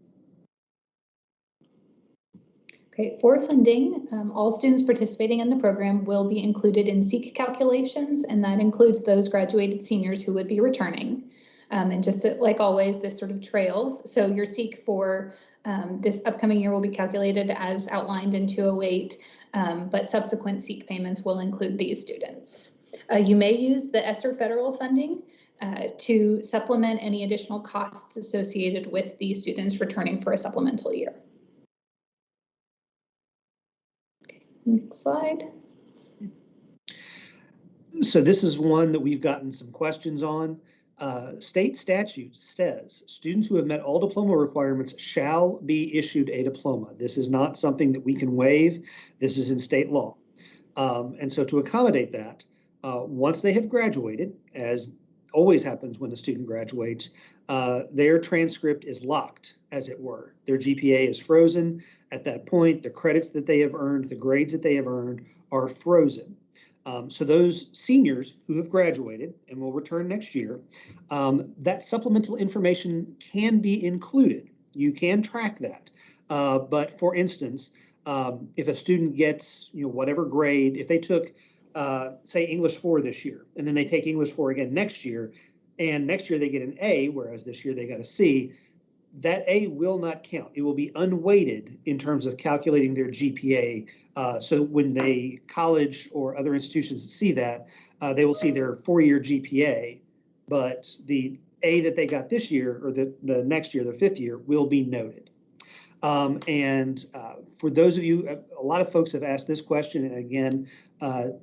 Okay, for funding, all students participating in the program will be included in SEEK calculations, and that includes those graduated seniors who would be returning. And just like always, this sort of trails. So your SEEK for this upcoming year will be calculated as outlined in 208, but subsequent SEEK payments will include these students. You may use the ESSER federal funding to supplement any additional costs associated with these students returning for a supplemental year. Next slide. So this is one that we've gotten some questions on. State statute says students who have met all diploma requirements shall be issued a diploma. This is not something that we can waive. This is in state law. And so to accommodate that, once they have graduated, as always happens when a student graduates, their transcript is locked, as it were. Their GPA is frozen. At that point, the credits that they have earned, the grades that they have earned are frozen. So those seniors who have graduated and will return next year, that supplemental information can be included. You can track that. But for instance, If a student gets, whatever grade, if they took, say, English 4 this year, and then they take English 4 again next year, and next year they get an A, whereas this year they got a C, that A will not count. It will be unweighted in terms of calculating their GPA. So when college or other institutions see that, they will see their 4-year GPA, but the A that they got this year or the next year, the 5th year, will be noted. For those of you, a lot of folks have asked this question, and again,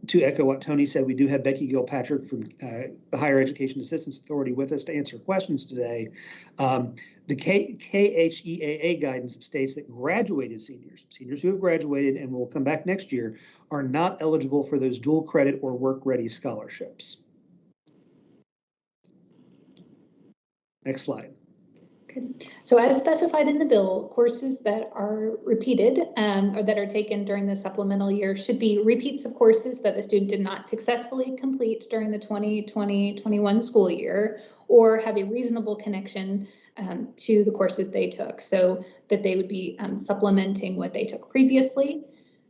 to echo what Tony said, we do have Becky Gilpatrick from the Higher Education Assistance Authority with us to answer questions today. The KHEAA guidance states that graduated seniors who have graduated and will come back next year, are not eligible for those dual credit or work-ready scholarships. Next slide. Okay. So as specified in the bill, courses that are repeated or that are taken during the supplemental year should be repeats of courses that the student did not successfully complete during the 2020-21 school year, or have a reasonable connection to the courses they took, so that they would be supplementing what they took previously.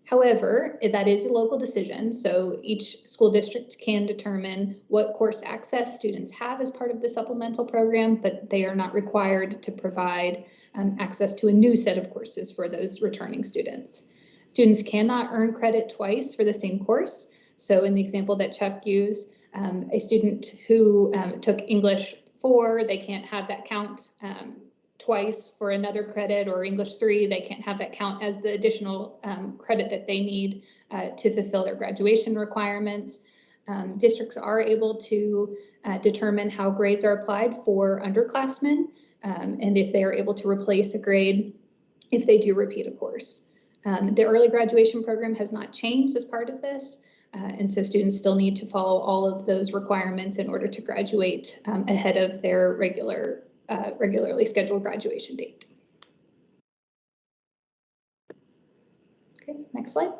However, that is a local decision, so each school district can determine what course access students have as part of the supplemental program, but they are not required to provide access to a new set of courses for those returning students. Students cannot earn credit twice for the same course. So in the example that Chuck used, a student who took English 4, they can't have that count twice for another credit, or English 3, they can't have that count as the additional credit that they need to fulfill their graduation requirements. Districts are able to determine how grades are applied for underclassmen, and if they are able to replace a grade if they do repeat a course. The early graduation program has not changed as part of this, and so students still need to follow all of those requirements in order to graduate ahead of their regularly scheduled graduation date. Okay, next slide.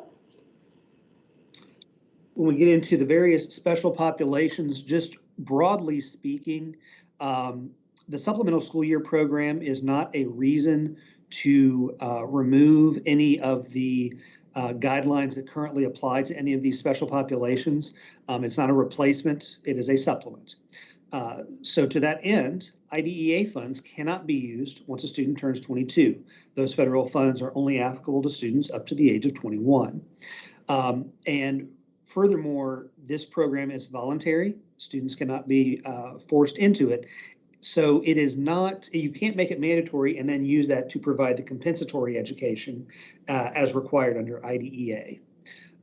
When we get into the various special populations, just broadly speaking, the supplemental school year program is not a reason to remove any of the guidelines that currently apply to any of these special populations. It's not a replacement, it is a supplement. So to that end, IDEA funds cannot be used once a student turns 22. Those federal funds are only applicable to students up to the age of 21. And furthermore, this program is voluntary. Students cannot be forced into it. So it is not, you can't make it mandatory and then use that to provide the compensatory education as required under IDEA.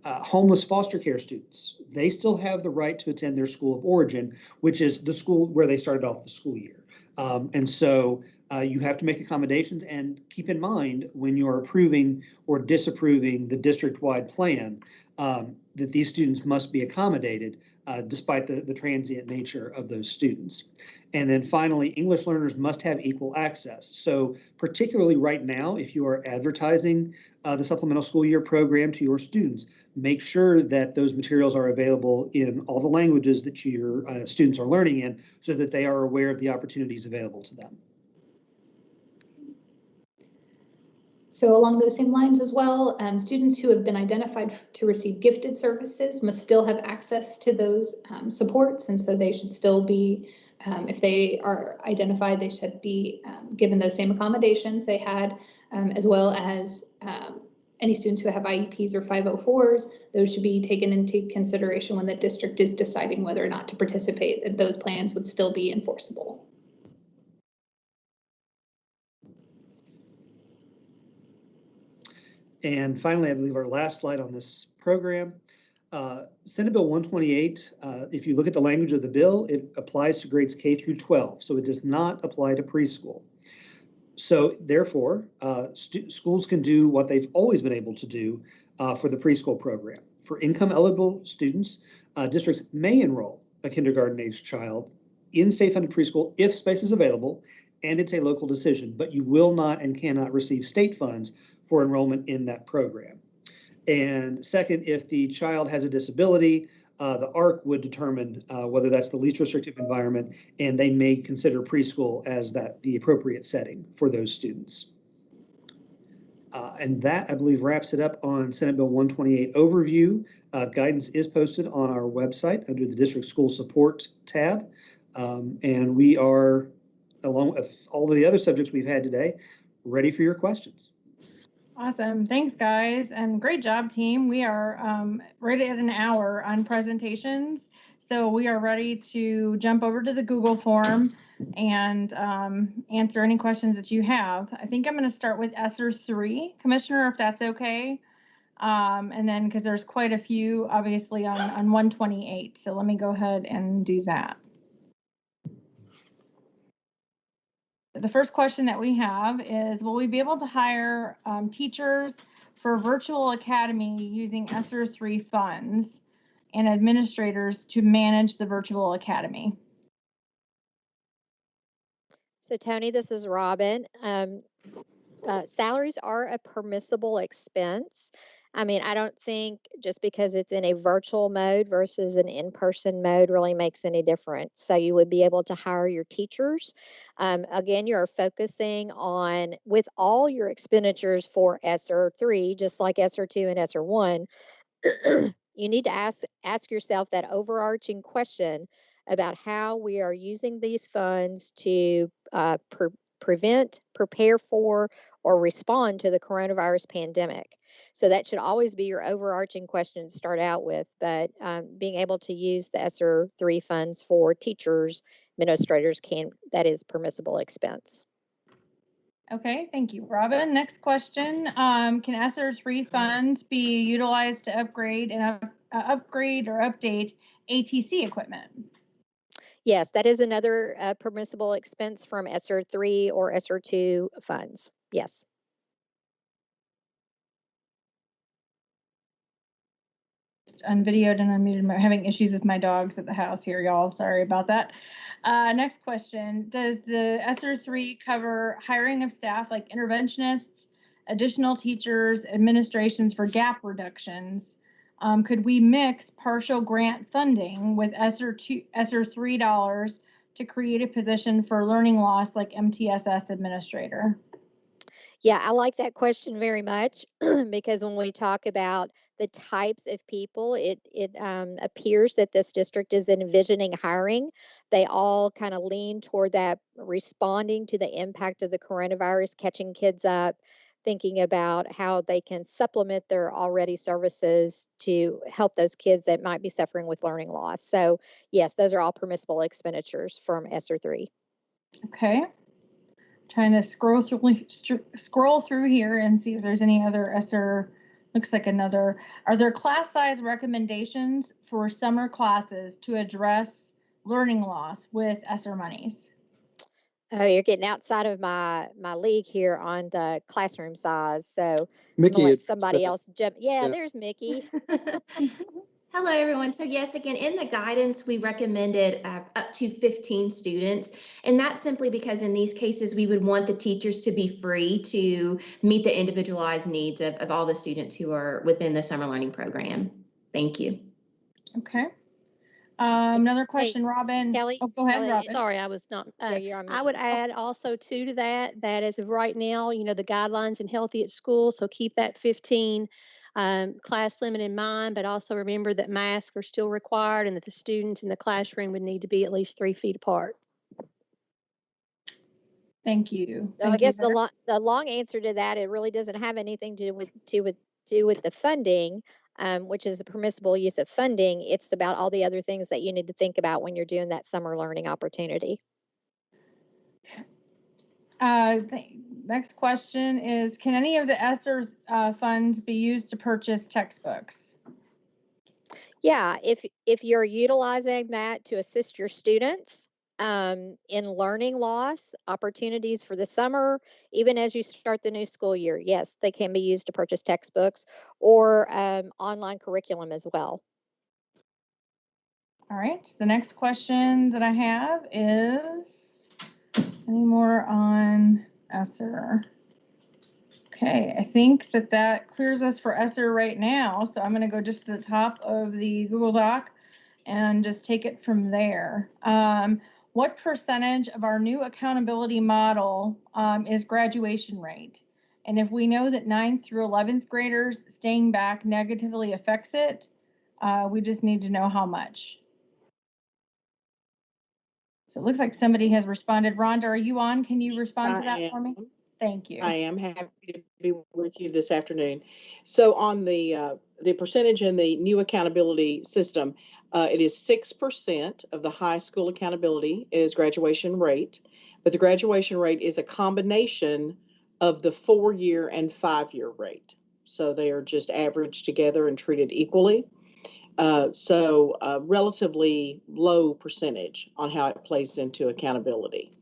Homeless foster care students, they still have the right to attend their school of origin, which is the school where they started off the school year. And so you have to make accommodations, and keep in mind when you're approving or disapproving the district-wide plan that these students must be accommodated despite the transient nature of those students. And then finally, English learners must have equal access. So particularly right now, if you are advertising the supplemental school year program to your students, make sure that those materials are available in all the languages that your students are learning in, so that they are aware of the opportunities available to them. So along those same lines as well, students who have been identified to receive gifted services must still have access to those supports, and so they should still be, if they are identified, they should be given those same accommodations they had, as well as any students who have IEPs or 504s, those should be taken into consideration when the district is deciding whether or not to participate, that those plans would still be enforceable. And finally, I believe our last slide on this program, Senate Bill 128, if you look at the language of the bill, it applies to grades K through 12, so it does not apply to preschool. So therefore, schools can do what they've always been able to do for the preschool program. For income eligible students, districts may enroll a kindergarten age child in state funded preschool if space is available and it's a local decision, but you will not and cannot receive state funds for enrollment in that program. And second, if the child has a disability, the ARC would determine whether that's the least restrictive environment, and they may consider preschool as the appropriate setting for those students. And that, I believe, wraps it up on Senate Bill 128 overview. Guidance is posted on our website under the District School Support tab. And we are, along with all of the other subjects we've had today, ready for your questions. Awesome. Thanks, guys. And great job, team. We are right at an hour on presentations. So we are ready to jump over to the Google form and answer any questions that you have. I think I'm going to start with Essers 3, Commissioner, if that's okay. And then, because there's quite a few, obviously, on 128. So let me go ahead and do that. The first question that we have is, will we be able to hire teachers for virtual academy using Essers 3 funds and administrators to manage the virtual academy? So Tony, this is Robin. Salaries are a permissible expense. I mean, I don't think just because it's in a virtual mode versus an in-person mode really makes any difference. So you would be able to hire your teachers. Again, you're focusing on, with all your expenditures for ESSER 3, just like ESSER 2 and ESSER 1, you need to ask yourself that overarching question about how we are using these funds to prevent, prepare for, or respond to the coronavirus pandemic. So that should always be your overarching question to start out with, but being able to use the ESSER 3 funds for teachers, administrators that is permissible expense. Okay, thank you, Robin. Next question, can ESSER 3 funds be utilized to upgrade or update ATC equipment? Yes, that is another permissible expense from ESSER 3 or ESSER 2 funds. Yes. Unvideoed and unmuted. I'm having issues with my dogs at the house here, y'all. Sorry about that. Next question. Does the ESSER 3 cover hiring of staff like interventionists, additional teachers, administrations for gap reductions? Could we mix partial grant funding with ESSER 3 dollars to create a position for learning loss like MTSS administrator? Yeah, I like that question very much because when we talk about the types of people, it appears that this district is envisioning hiring. They all kind of lean toward that, responding to the impact of the coronavirus, catching kids up, thinking about how they can supplement their already services to help those kids that might be suffering with learning loss. So yes, those are all permissible expenditures from ESSER 3. Okay. Trying to scroll through here and see if there's any other ESSER. Looks like another. Are there class size recommendations for summer classes to address learning loss with ESSER monies? Oh, you're getting outside of my league here on the classroom size. So Mickey, let somebody else jump. Yeah, there's Mickey. Hello, everyone. So yes, again, in the guidance, we recommended up to 15 students. And that's simply because in these cases, we would want the teachers to be free to meet the individualized needs of all the students who are within the summer learning program. Thank you. Okay. Another question, Hey, Robin. Kelly, Oh, go ahead, Kelly, Robin. Sorry, I was not. you're on I would add also to that as of right now, the guidelines in Healthy at School. So keep that 15 class limit in mind, but also remember that masks are still required and that the students in the classroom would need to be at least 3 feet apart. Thank you. So I guess the long answer to that, it really doesn't have anything to do with the funding, which is a permissible use of funding. It's about all the other things that you need to think about when you're doing that summer learning opportunity. Next question is, can any of the ESSER funds be used to purchase textbooks? Yeah, if you're utilizing that to assist your students in learning loss opportunities for the summer, even as you start the new school year, yes, they can be used to purchase textbooks or online curriculum as well. All right, the next question that I have is, any more on ESSER? Okay, I think that clears us for ESSER right now. So I'm going to go just to the top of the Google Doc and just take it from there. What percentage of our new accountability model is graduation rate? And if we know that 9th through 11th graders staying back negatively affects it, we just need to know how much. So it looks like somebody has responded. Rhonda, are you on? Can you respond to that for me? Thank you. I am happy to be with you this afternoon. So on the percentage in the new accountability system, it is 6% of the high school accountability is graduation rate, but the graduation rate is a combination of the 4-year and 5-year rate. So they are just averaged together and treated equally. So relatively low percentage on how it plays into accountability.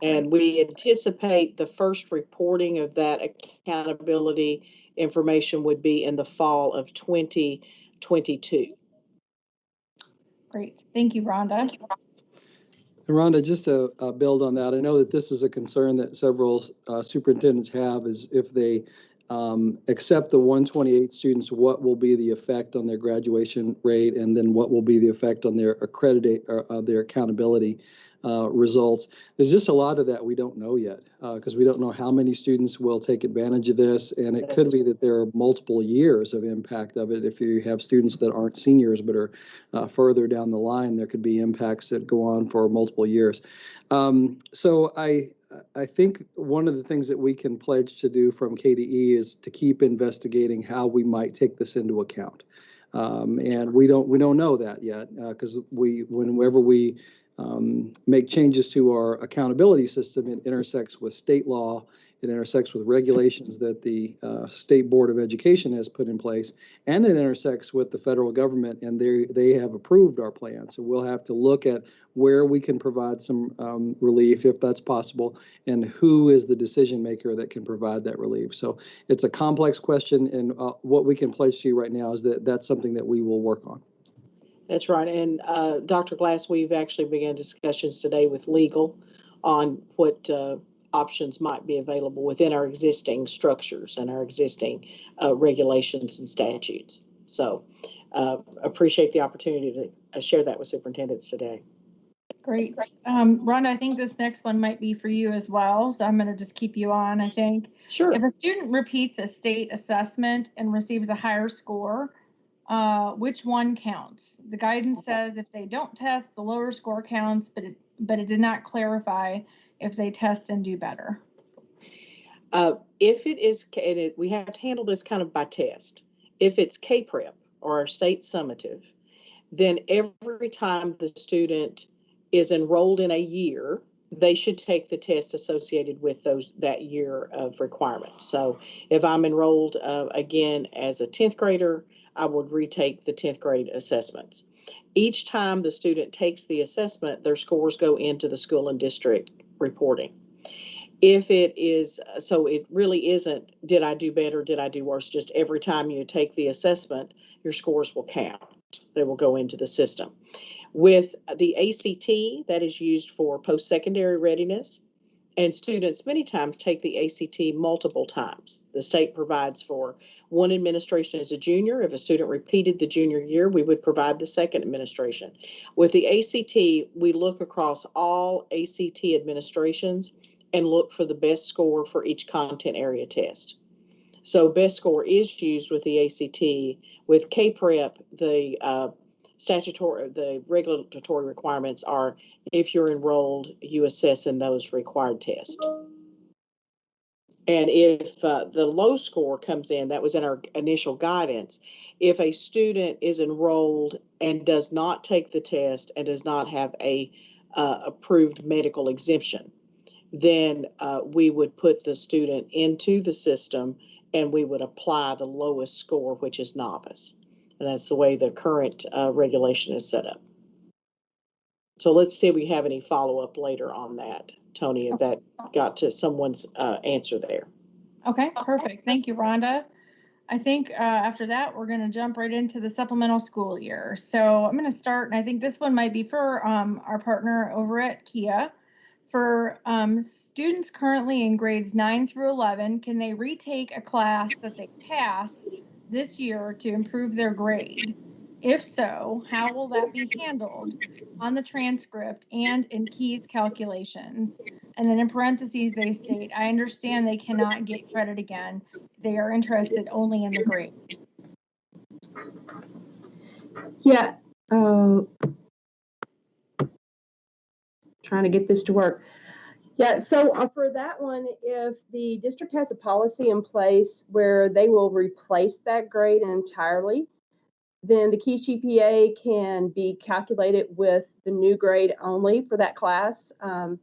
And we anticipate the first reporting of that accountability information would be in the fall of 2022. Great. Thank you, Rhonda. And Rhonda, just to build on that, I know that this is a concern that several superintendents have, is if they accept the 128 students, what will be the effect on their graduation rate, and then what will be the effect on their their accountability results. There's just a lot of that we don't know yet, because we don't know how many students will take advantage of this, and it could be that there are multiple years of impact of it. If you have students that aren't seniors but are further down the line, there could be impacts that go on for multiple years. So I think one of the things that we can pledge to do from KDE is to keep investigating how we might take this into account. And we don't know that yet, because whenever we make changes to our accountability system, it intersects with state law, it intersects with regulations that the State Board of Education has put in place, and it intersects with the federal government, and they have approved our plan. So we'll have to look at where we can provide some relief, if that's possible, and who is the decision maker that can provide that relief. So it's a complex question, and what we can pledge to you right now is that that's something that we will work on. That's right. And Dr. Glass, we've actually began discussions today with legal on what options might be available within our existing structures and our existing regulations and statutes. So appreciate the opportunity to share that with superintendents today. Great. Rhonda, I think this next one might be for you as well. So I'm going to just keep you on, I think. Sure. If a student repeats a state assessment and receives a higher score, which one counts? The guidance says if they don't test, the lower score counts, but it did not clarify if they test and do better. If it is, we have to handle this kind of by test. If it's K-Prep or our state summative, then every time the student is enrolled in a year, they should take the test associated with that year of requirements. So if I'm enrolled again as a 10th grader, I would retake the 10th grade assessments. Each time the student takes the assessment, their scores go into the school and district reporting. If it is, so it really isn't, did I do better, did I do worse? Just every time you take the assessment, your scores will count. They will go into the system. With the ACT, that is used for post-secondary readiness, and students many times take the ACT multiple times. The state provides for one administration as a junior. If a student repeated the junior year, we would provide the second administration. With the ACT, we look across all ACT administrations and look for the best score for each content area test. So best score is used with the ACT. With K-Prep, the regulatory requirements are, if you're enrolled, you assess in those required tests. And if the low score comes in, that was in our initial guidance, if a student is enrolled and does not take the test and does not have a approved medical exemption, then we would put the student into the system and we would apply the lowest score, which is novice. And that's the way the current regulation is set up. So let's see if we have any follow-up later on that, Tony, if that got to someone's answer there. Okay, perfect. Thank you, Rhonda. I think after that, we're going to jump right into the supplemental school year. So I'm going to start, and I think this one might be for our partner over at Kia. For students currently in grades 9 through 11, can they retake a class that they pass this year to improve their grade? If so, how will that be handled on the transcript and in Key's calculations? And then in parentheses, they state, I understand they cannot get credit again. They are interested only in the grade. Yeah. Trying to get this to work. Yeah, so for that one, if the district has a policy in place where they will replace that grade entirely, then the Key GPA can be calculated with the new grade only for that class, and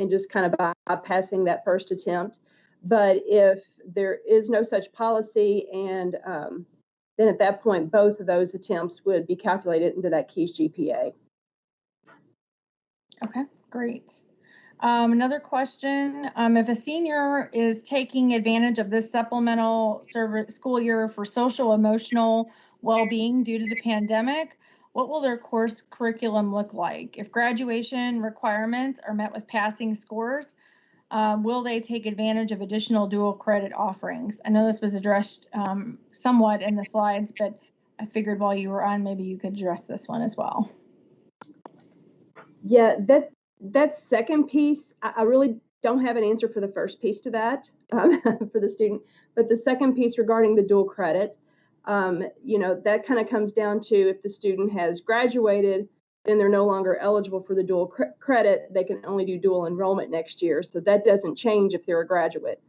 just kind of bypassing that first attempt. But if there is no such policy, and then at that point, both of those attempts would be calculated into that Key GPA. Okay, great. Another question, if a senior is taking advantage of this supplemental school year for social emotional well-being due to the pandemic, what will their course curriculum look like? If graduation requirements are met with passing scores, will they take advantage of additional dual credit offerings? I know this was addressed somewhat in the slides, but I figured while you were on, maybe you could address this one as well. Yeah, that second piece, I really don't have an answer for the first piece to that for the student, but the second piece regarding the dual credit, that kind of comes down to if the student has graduated, then they're no longer eligible for the dual credit. They can only do dual enrollment next year. So that doesn't change if they're a graduate.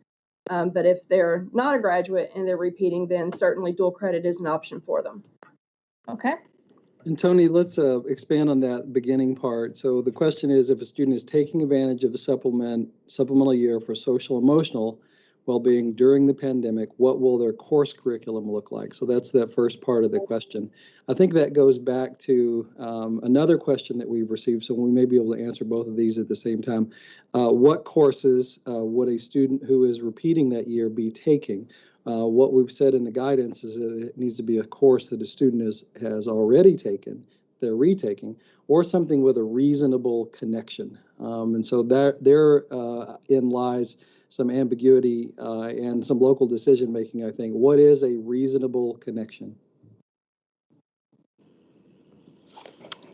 But if they're not a graduate and they're repeating, then certainly dual credit is an option for them. Okay. And Tony, let's expand on that beginning part. So the question is, if a student is taking advantage of a supplemental year for social emotional well-being during the pandemic, what will their course curriculum look like? So that's that first part of the question. I think that goes back to another question that we've received, so we may be able to answer both of these at the same time. What courses would a student who is repeating that year be taking? What we've said in the guidance is that it needs to be a course that a student has already taken, they're retaking, or something with a reasonable connection. And so therein lies some ambiguity and some local decision making, I think. What is a reasonable connection?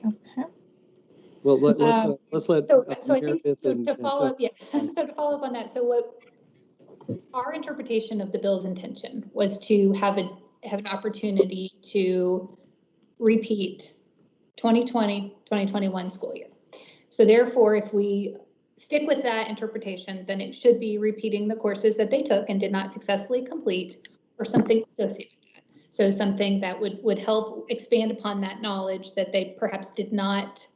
Okay. Well, let's let So I think to follow up, and so to follow up on that, so what our interpretation of the bill's intention was to have an opportunity to repeat 2020, 2021 school year. So therefore, if we stick with that interpretation, then it should be repeating the courses that they took and did not successfully complete, or something associated with that. So something that would help expand upon that knowledge that they perhaps did not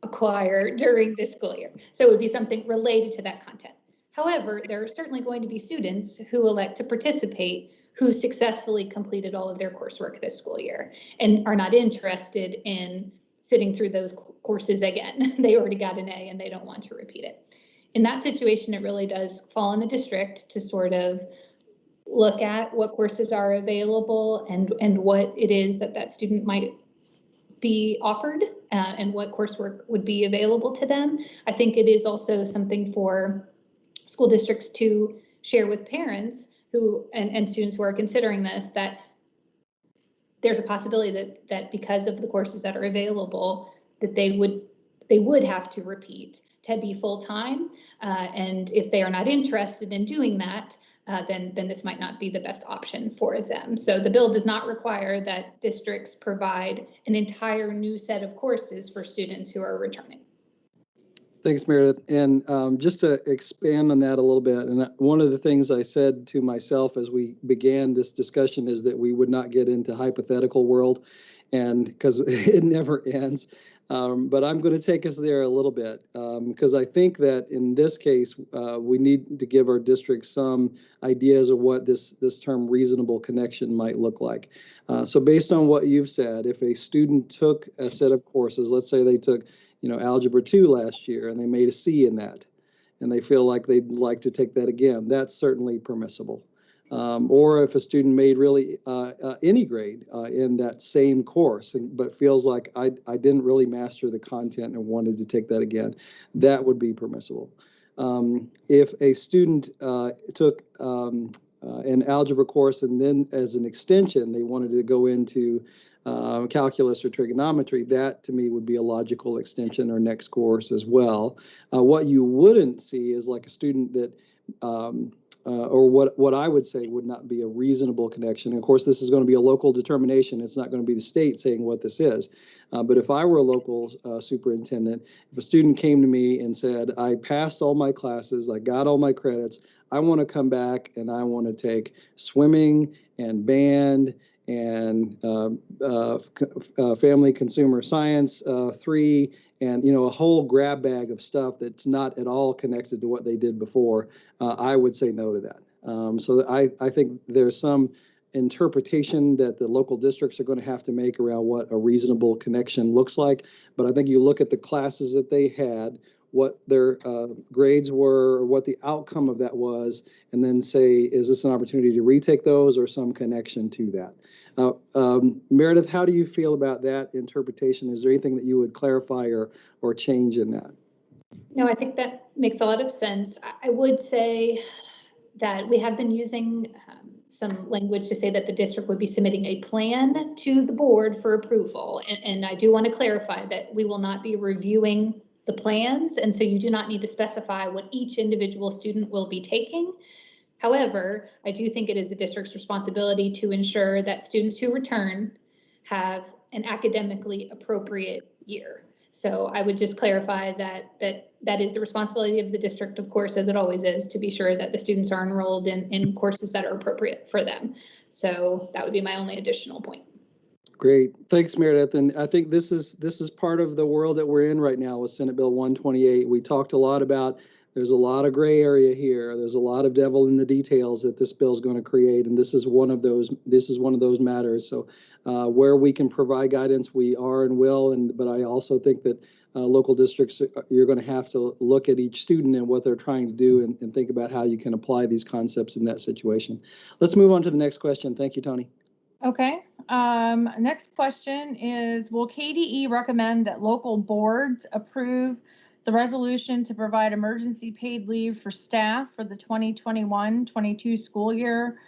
acquire during this school year. So it would be something related to that content. However, there are certainly going to be students who elect to participate who successfully completed all of their coursework this school year and are not interested in sitting through those courses again. They already got an A and they don't want to repeat it. In that situation, it really does fall on the district to sort of look at what courses are available and what it is that student might be offered and what coursework would be available to them. I think it is also something for school districts to share with parents who and students who are considering this, that there's a possibility that because of the courses that are available, that they would have to repeat to be full-time. And if they are not interested in doing that, then this might not be the best option for them. So the bill does not require that districts provide an entire new set of courses for students who are returning. Thanks, Meredith. And just to expand on that a little bit, and one of the things I said to myself as we began this discussion is that we would not get into hypothetical world, and because it never ends. But I'm going to take us there a little bit because I think that in this case, we need to give our district some ideas of what this term reasonable connection might look like. So based on what you've said, if a student took a set of courses, let's say they took Algebra 2 last year and they made a C in that, and they feel like they'd like to take that again, that's certainly permissible. Or if a student made really any grade in that same course, but feels like I didn't really master the content and wanted to take that again, that would be permissible. If a student took an algebra course and then as an extension, they wanted to go into calculus or trigonometry, that to me would be a logical extension or next course as well. What you wouldn't see is like a student that or what I would say would not be a reasonable connection. And of course, this is going to be a local determination. It's not going to be the state saying what this is. But if I were a local superintendent, if a student came to me and said, I passed all my classes, I got all my credits, I want to come back and I want to take swimming and band and family consumer science 3, and a whole grab bag of stuff that's not at all connected to what they did before, I would say no to that. So I think there's some interpretation that the local districts are going to have to make around what a reasonable connection looks like. But I think you look at the classes that they had, what their grades were, or what the outcome of that was, and then say, is this an opportunity to retake those or some connection to that? Meredith, how do you feel about that interpretation? Is there anything that you would clarify or change in that? No, I think that makes a lot of sense. I would say that we have been using some language to say that the district would be submitting a plan to the board for approval. And I do want to clarify that we will not be reviewing the plans, and so you do not need to specify what each individual student will be taking. However, I do think it is the district's responsibility to ensure that students who return have an academically appropriate year. So I would just clarify that is the responsibility of the district, of course, as it always is, to be sure that the students are enrolled in courses that are appropriate for them. So that would be my only additional point. Great, thanks, Meredith. And I think this is part of the world that we're in right now with Senate Bill 128. We talked a lot about there's a lot of gray area here. There's a lot of devil in the details that this bill is going to create, and this is one of those. This is one of those matters. So where we can provide guidance, we are and will. But I also think that local districts, you're going to have to look at each student and what they're trying to do, and think about how you can apply these concepts in that situation. Let's move on to the next question. Thank you, Tony. Okay. Next question is, will KDE recommend that local boards approve the resolution to provide emergency paid leave for staff for the 2021-22 school year?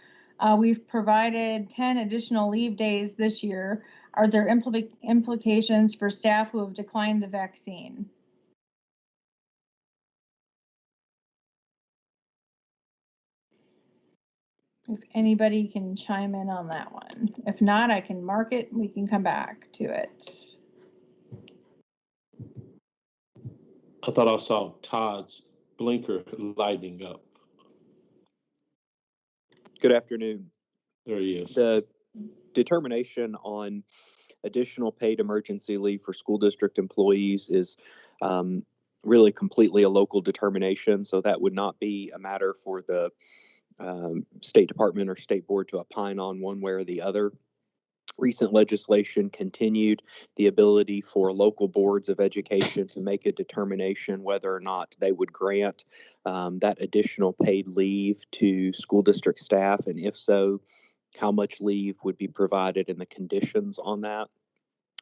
We've provided 10 additional leave days this year. Are there implications for staff who have declined the vaccine? If anybody can chime in on that one. If not, I can mark it and we can come back to it. I thought I saw Todd's blinker lighting up. Good afternoon. There he is. The determination on additional paid emergency leave for school district employees is really completely a local determination. So that would not be a matter for the State Department or State Board to opine on one way or the other. Recent legislation continued the ability for local boards of education to make a determination whether or not they would grant that additional paid leave to school district staff, and if so, how much leave would be provided and the conditions on that.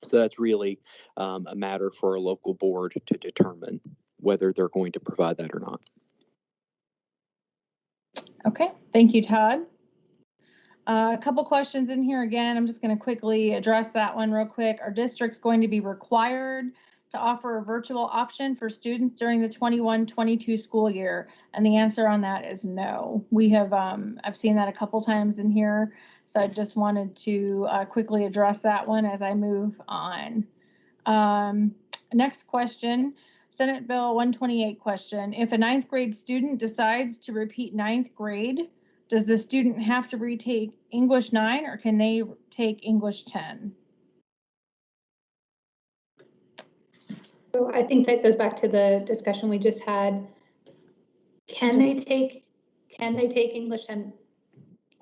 So that's really a matter for a local board to determine whether they're going to provide that or not. Okay, thank you, Todd. A couple questions in here again. I'm just going to quickly address that one real quick. Are districts going to be required to offer a virtual option for students during the 21-22 school year? And the answer on that is no. We have, I've seen that a couple times in here. So I just wanted to quickly address that one as I move on. Next question, Senate Bill 128 question. If a 9th grade student decides to repeat 9th grade, does the student have to retake English 9 or can they take English 10? So I think that goes back to the discussion we just had. Can they take English 10?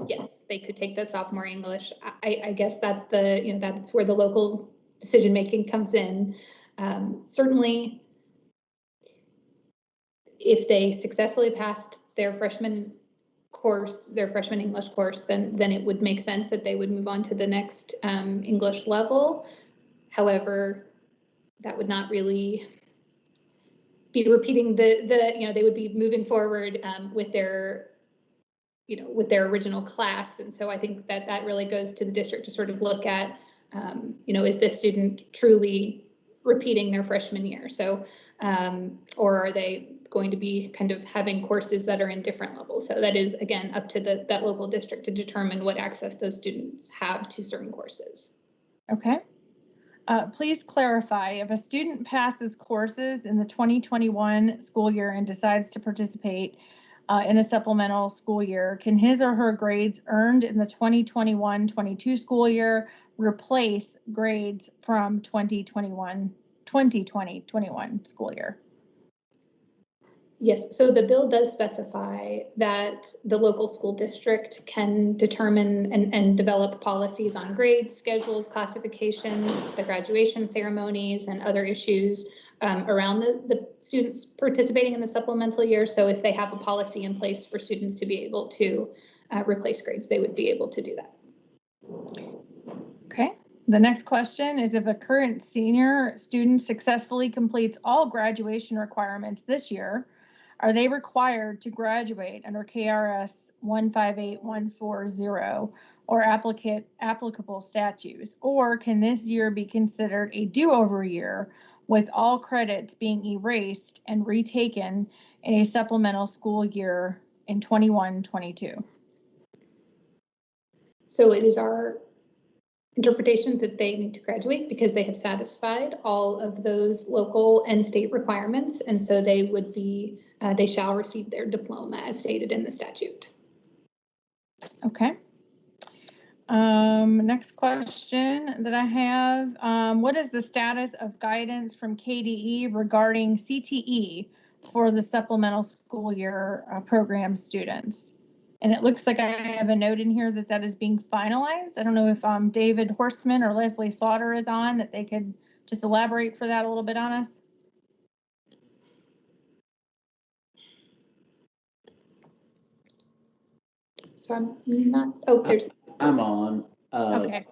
Yes, they could take the sophomore English. I guess that's the, that's where the local decision making comes in. Certainly, if they successfully passed their freshman course, their freshman English course, then it would make sense that they would move on to the next English level. However, that would not really be repeating they would be moving forward with their with their original class. And so I think that really goes to the district to sort of look at is this student truly repeating their freshman year? So, or are they going to be kind of having courses that are in different levels? So that is, again, up to that local district to determine what access those students have to certain courses. Okay. Please clarify, if a student passes courses in the 2021 school year and decides to participate in a supplemental school year, can his or her grades earned in the 2021-22 school year replace grades from 2020-21 school year? Yes, so the bill does specify that the local school district can determine and develop policies on grades, schedules, classifications, the graduation ceremonies, and other issues around the students participating in the supplemental year. So if they have a policy in place for students to be able to replace grades, they would be able to do that. Okay. The next question is, if a current senior student successfully completes all graduation requirements this year, are they required to graduate under KRS 158140 or applicable statutes? Or can this year be considered a do-over year with all credits being erased and retaken in a supplemental school year in 21-22? So it is our interpretation that they need to graduate because they have satisfied all of those local and state requirements, and so they would be they shall receive their diploma as stated in the statute. Okay. Next question that I have, what is the status of guidance from KDE regarding CTE for the supplemental school year program students? And it looks like I have a note in here that that is being finalized. I don't know if David Horstman or Leslie Slaughter is on, that they could just elaborate for that a little bit on us. So I'm not, oh, there's. I'm on. Okay.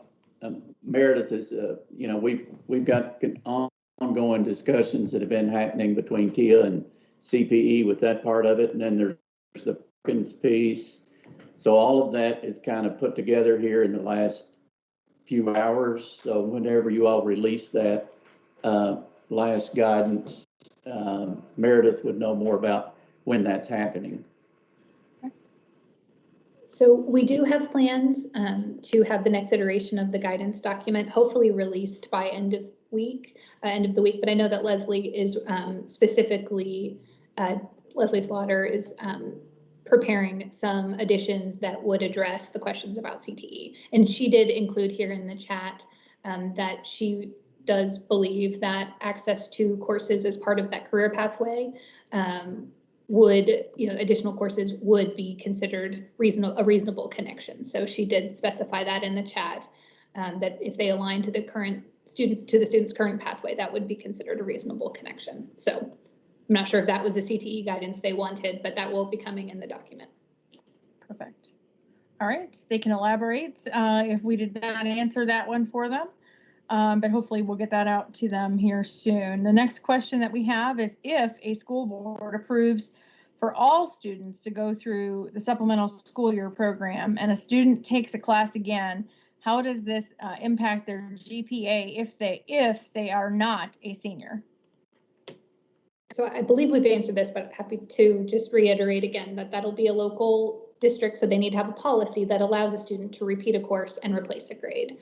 Meredith is, we've got ongoing discussions that have been happening between TIA and CPE with that part of it. And then there's the Perkins piece. So all of that is kind of put together here in the last few hours. So whenever you all release that last guidance, Meredith would know more about when that's happening. So we do have plans to have the next iteration of the guidance document hopefully released by end of the week. But I know that Leslie is specifically, Leslie Slaughter is preparing some additions that would address the questions about CTE. And she did include here in the chat that she does believe that access to courses as part of that career pathway additional courses would be considered a reasonable connection. So she did specify that in the chat, that if they align to the student's current pathway, that would be considered a reasonable connection. So I'm not sure if that was the CTE guidance they wanted, but that will be coming in the document. Perfect. All right, they can elaborate if we did not answer that one for them, but hopefully we'll get that out to them here soon. The next question that we have is, if a school board approves for all students to go through the supplemental school year program and a student takes a class again, how does this impact their GPA if they are not a senior? So I believe we've answered this, but happy to just reiterate again that that'll be a local district, so they need to have a policy that allows a student to repeat a course and replace a grade.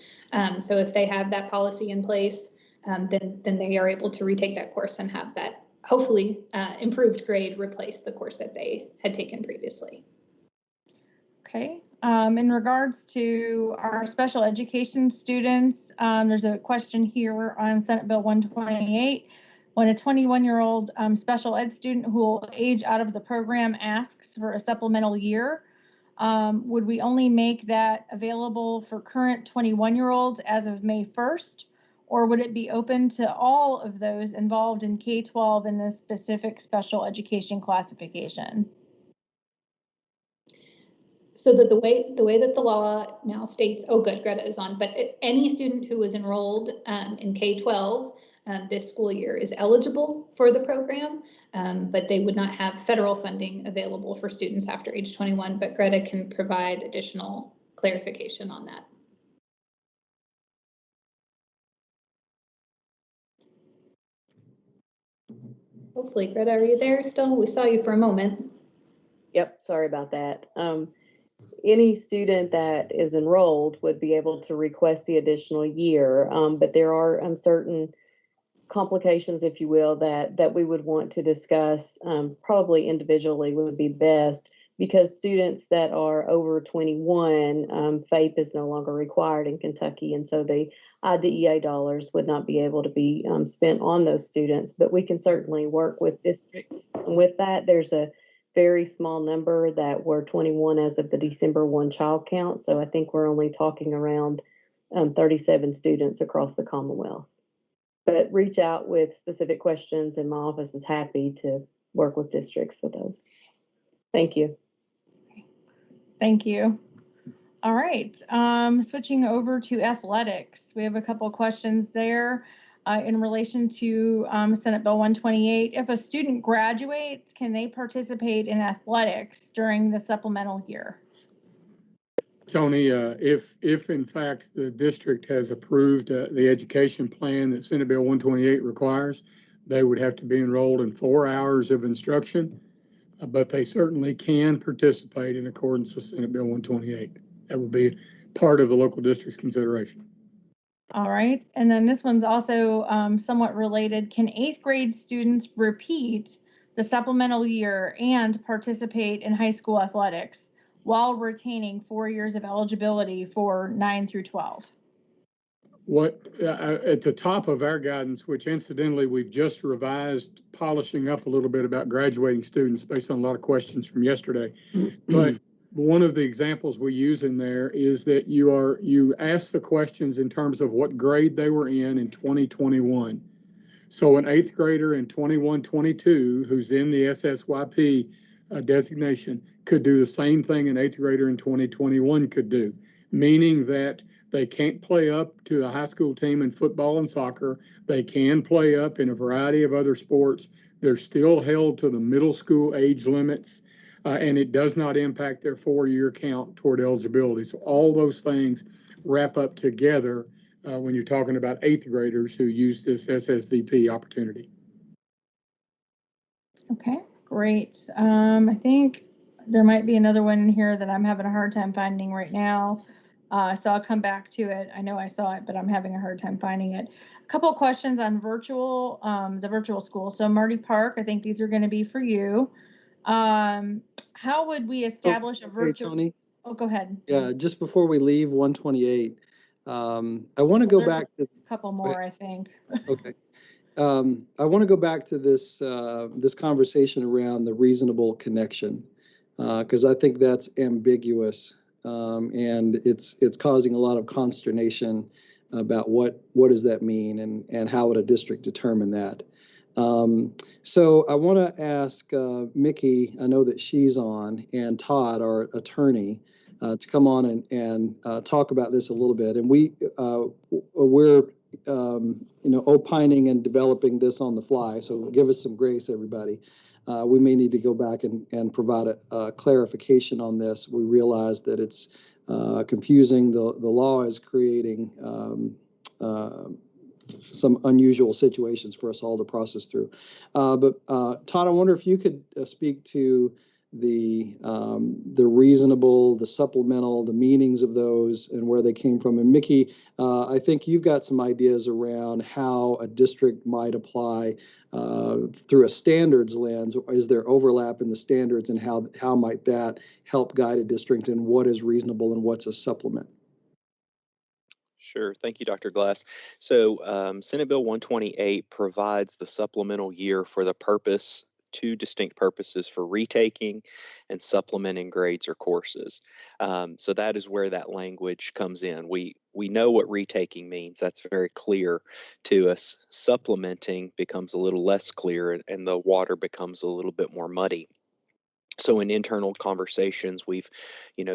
So if they have that policy in place, then they are able to retake that course and have that hopefully improved grade replace the course that they had taken previously. Okay. In regards to our special education students, there's a question here on Senate Bill 128. When a 21-year-old special ed student who will age out of the program asks for a supplemental year, would we only make that available for current 21-year-olds as of May 1st? Or would it be open to all of those involved in K-12 in this specific special education classification? So that the way that the law now states, oh good, Greta is on, but any student who is enrolled in K-12 this school year is eligible for the program, but they would not have federal funding available for students after age 21, but Greta can provide additional clarification on that. Hopefully, Greta, are you there still? We saw you for a moment. Yep, sorry about that. Any student that is enrolled would be able to request the additional year, but there are certain complications, if you will, that we would want to discuss. Probably individually would be best, because students that are over 21, FAPE is no longer required in Kentucky, and so the IDEA dollars would not be able to be spent on those students. But we can certainly work with districts with that. There's a very small number that were 21 as of the December 1 child count. So I think we're only talking around 37 students across the Commonwealth. But reach out with specific questions, and my office is happy to work with districts for those. Thank you. Thank you. All right, switching over to athletics. We have a couple of questions there in relation to Senate Bill 128. If a student graduates, can they participate in athletics during the supplemental year? Tony, if in fact the district has approved the education plan that Senate Bill 128 requires, they would have to be enrolled in 4 hours of instruction, but they certainly can participate in accordance with Senate Bill 128. That would be part of the local district's consideration. All right, and then this one's also somewhat related. Can 8th grade students repeat the supplemental year and participate in high school athletics while retaining 4 years of eligibility for 9 through 12? What at the top of our guidance, which incidentally we've just revised, polishing up a little bit about graduating students based on a lot of questions from yesterday, but one of the examples we use in there is that you ask the questions in terms of what grade they were in 2021. So an 8th grader in 21-22 who's in the SSYP designation could do the same thing an 8th grader in 2021 could do, meaning that they can't play up to a high school team in football and soccer. They can play up in a variety of other sports. They're still held to the middle school age limits. And it does not impact their 4-year count toward eligibility. So all those things wrap up together when you're talking about 8th graders who use this SSVP opportunity. Okay, great. I think there might be another one in here that I'm having a hard time finding right now. So I'll come back to it. I know I saw it, but I'm having a hard time finding it. A couple of questions on virtual, the virtual school. So Marty Park, I think these are going to be for you. How would we establish a virtual? Hey, Tony. Oh, go ahead. Yeah, just before we leave 128, I want to go back to a couple more, I think. Okay. I want to go back to this this conversation around the reasonable connection, because I think that's ambiguous, and it's causing a lot of consternation about what does that mean and how would a district determine that. So I want to ask Mickey, I know that she's on, and Todd, our attorney, to come on and talk about this a little bit. And we're opining and developing this on the fly, so give us some grace, everybody. We may need to go back and provide a clarification on this. We realize that it's confusing. The law is creating some unusual situations for us all to process through. But Todd, I wonder if you could speak to the reasonable, the supplemental, the meanings of those and where they came from. And Mickey, I think you've got some ideas around how a district might apply through a standards lens. Is there overlap in the standards, and how might that help guide a district in what is reasonable and what's a supplement? Sure. Thank you, Dr. Glass. So Senate Bill 128 provides the supplemental year for the purpose, two distinct purposes, for retaking and supplementing grades or courses. So that is where that language comes in. We know what retaking means. That's very clear to us. Supplementing becomes a little less clear, and the water becomes a little bit more muddy. So in internal conversations, we've,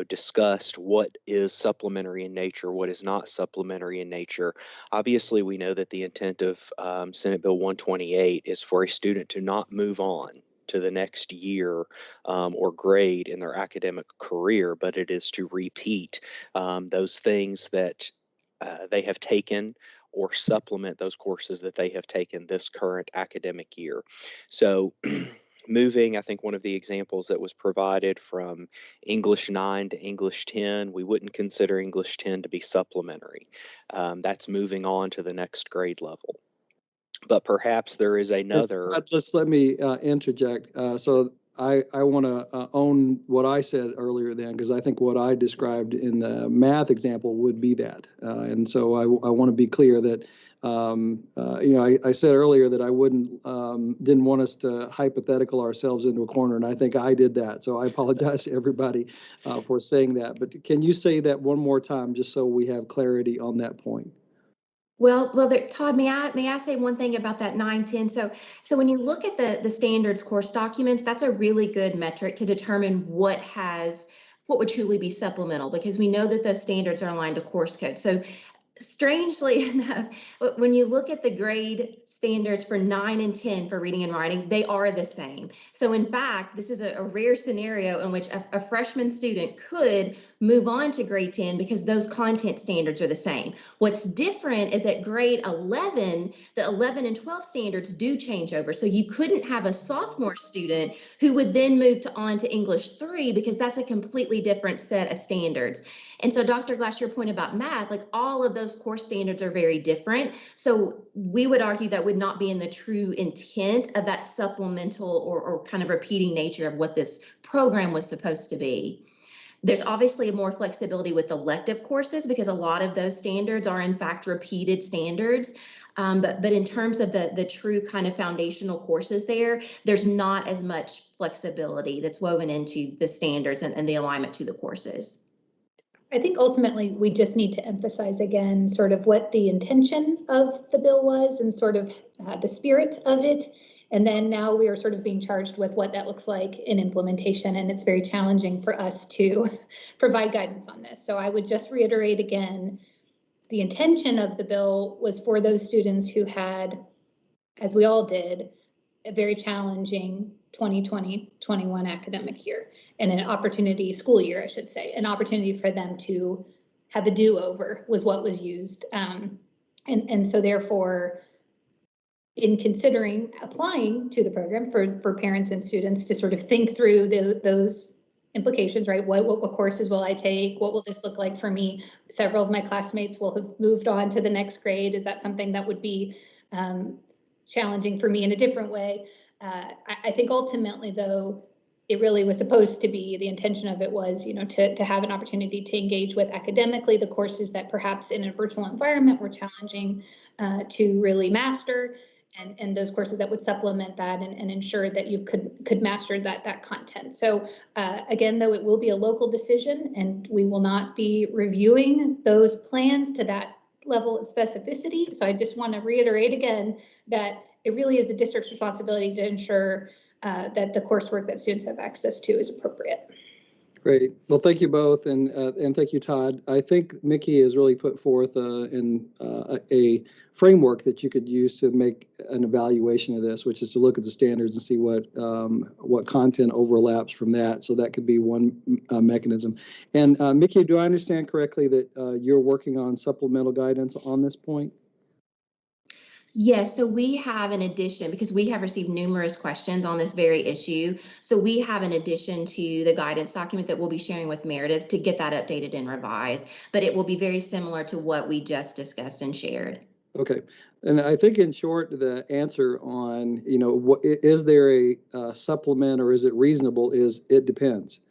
discussed what is supplementary in nature, what is not supplementary in nature. Obviously, we know that the intent of Senate Bill 128 is for a student to not move on to the next year or grade in their academic career, but it is to repeat those things that they have taken or supplement those courses that they have taken this current academic year. So moving, I think one of the examples that was provided from English 9 to English 10, we wouldn't consider English 10 to be supplementary. That's moving on to the next grade level. But perhaps there is another. Just let me interject. So I want to own what I said earlier then, because I think what I described in the math example would be that. And so I want to be clear that, I said earlier that I didn't want us to hypothetical ourselves into a corner, and I think I did that. So I apologize to everybody for saying that. But can you say that one more time, just so we have clarity on that point? Well, Todd, may I say one thing about that 9-10? So when you look at the standards course documents, that's a really good metric to determine what would truly be supplemental, because we know that those standards are aligned to course code. So strangely enough, when you look at the grade standards for 9 and 10 for reading and writing, they are the same. So in fact, this is a rare scenario in which a freshman student could move on to grade 10 because those content standards are the same. What's different is at grade 11, the 11 and 12 standards do change over. So you couldn't have a sophomore student who would then move on to English 3, because that's a completely different set of standards. And so Dr. Glass, your point about math, like all of those course standards are very different. So we would argue that would not be in the true intent of that supplemental or kind of repeating nature of what this program was supposed to be. There's obviously more flexibility with elective courses because a lot of those standards are in fact repeated standards. But in terms of the true kind of foundational courses there's not as much flexibility that's woven into the standards and the alignment to the courses. I think ultimately we just need to emphasize again sort of what the intention of the bill was and sort of the spirit of it. And then now we are sort of being charged with what that looks like in implementation. And it's very challenging for us to provide guidance on this. So I would just reiterate again, the intention of the bill was for those students who had, as we all did, a very challenging 2020-21 academic year and school year, I should say, an opportunity for them to have a do-over was what was used. And so therefore, in considering applying to the program for parents and students to sort of think through those implications, right? What courses will I take? What will this look like for me? Several of my classmates will have moved on to the next grade. Is that something that would be challenging for me in a different way? I think ultimately, though, it really was supposed to be, the intention of it was, to have an opportunity to engage with academically the courses that perhaps in a virtual environment were challenging to really master, and those courses that would supplement that and ensure that you could master that content. So again, though, it will be a local decision, and we will not be reviewing those plans to that level of specificity. So I just want to reiterate again that it really is the district's responsibility to ensure that the coursework that students have access to is appropriate. Great. Well, thank you both, and thank you, Todd. I think Mickey has really put forth a framework that you could use to make an evaluation of this, which is to look at the standards and see what content overlaps from that. So that could be one mechanism. And Mickey, do I understand correctly that you're working on supplemental guidance on this point? Yes, so we have an addition, because we have received numerous questions on this very issue. So we have an addition to the guidance document that we'll be sharing with Meredith to get that updated and revised. But it will be very similar to what we just discussed and shared. Okay. And I think in short, the answer on, what is there a supplement or is it reasonable is it depends.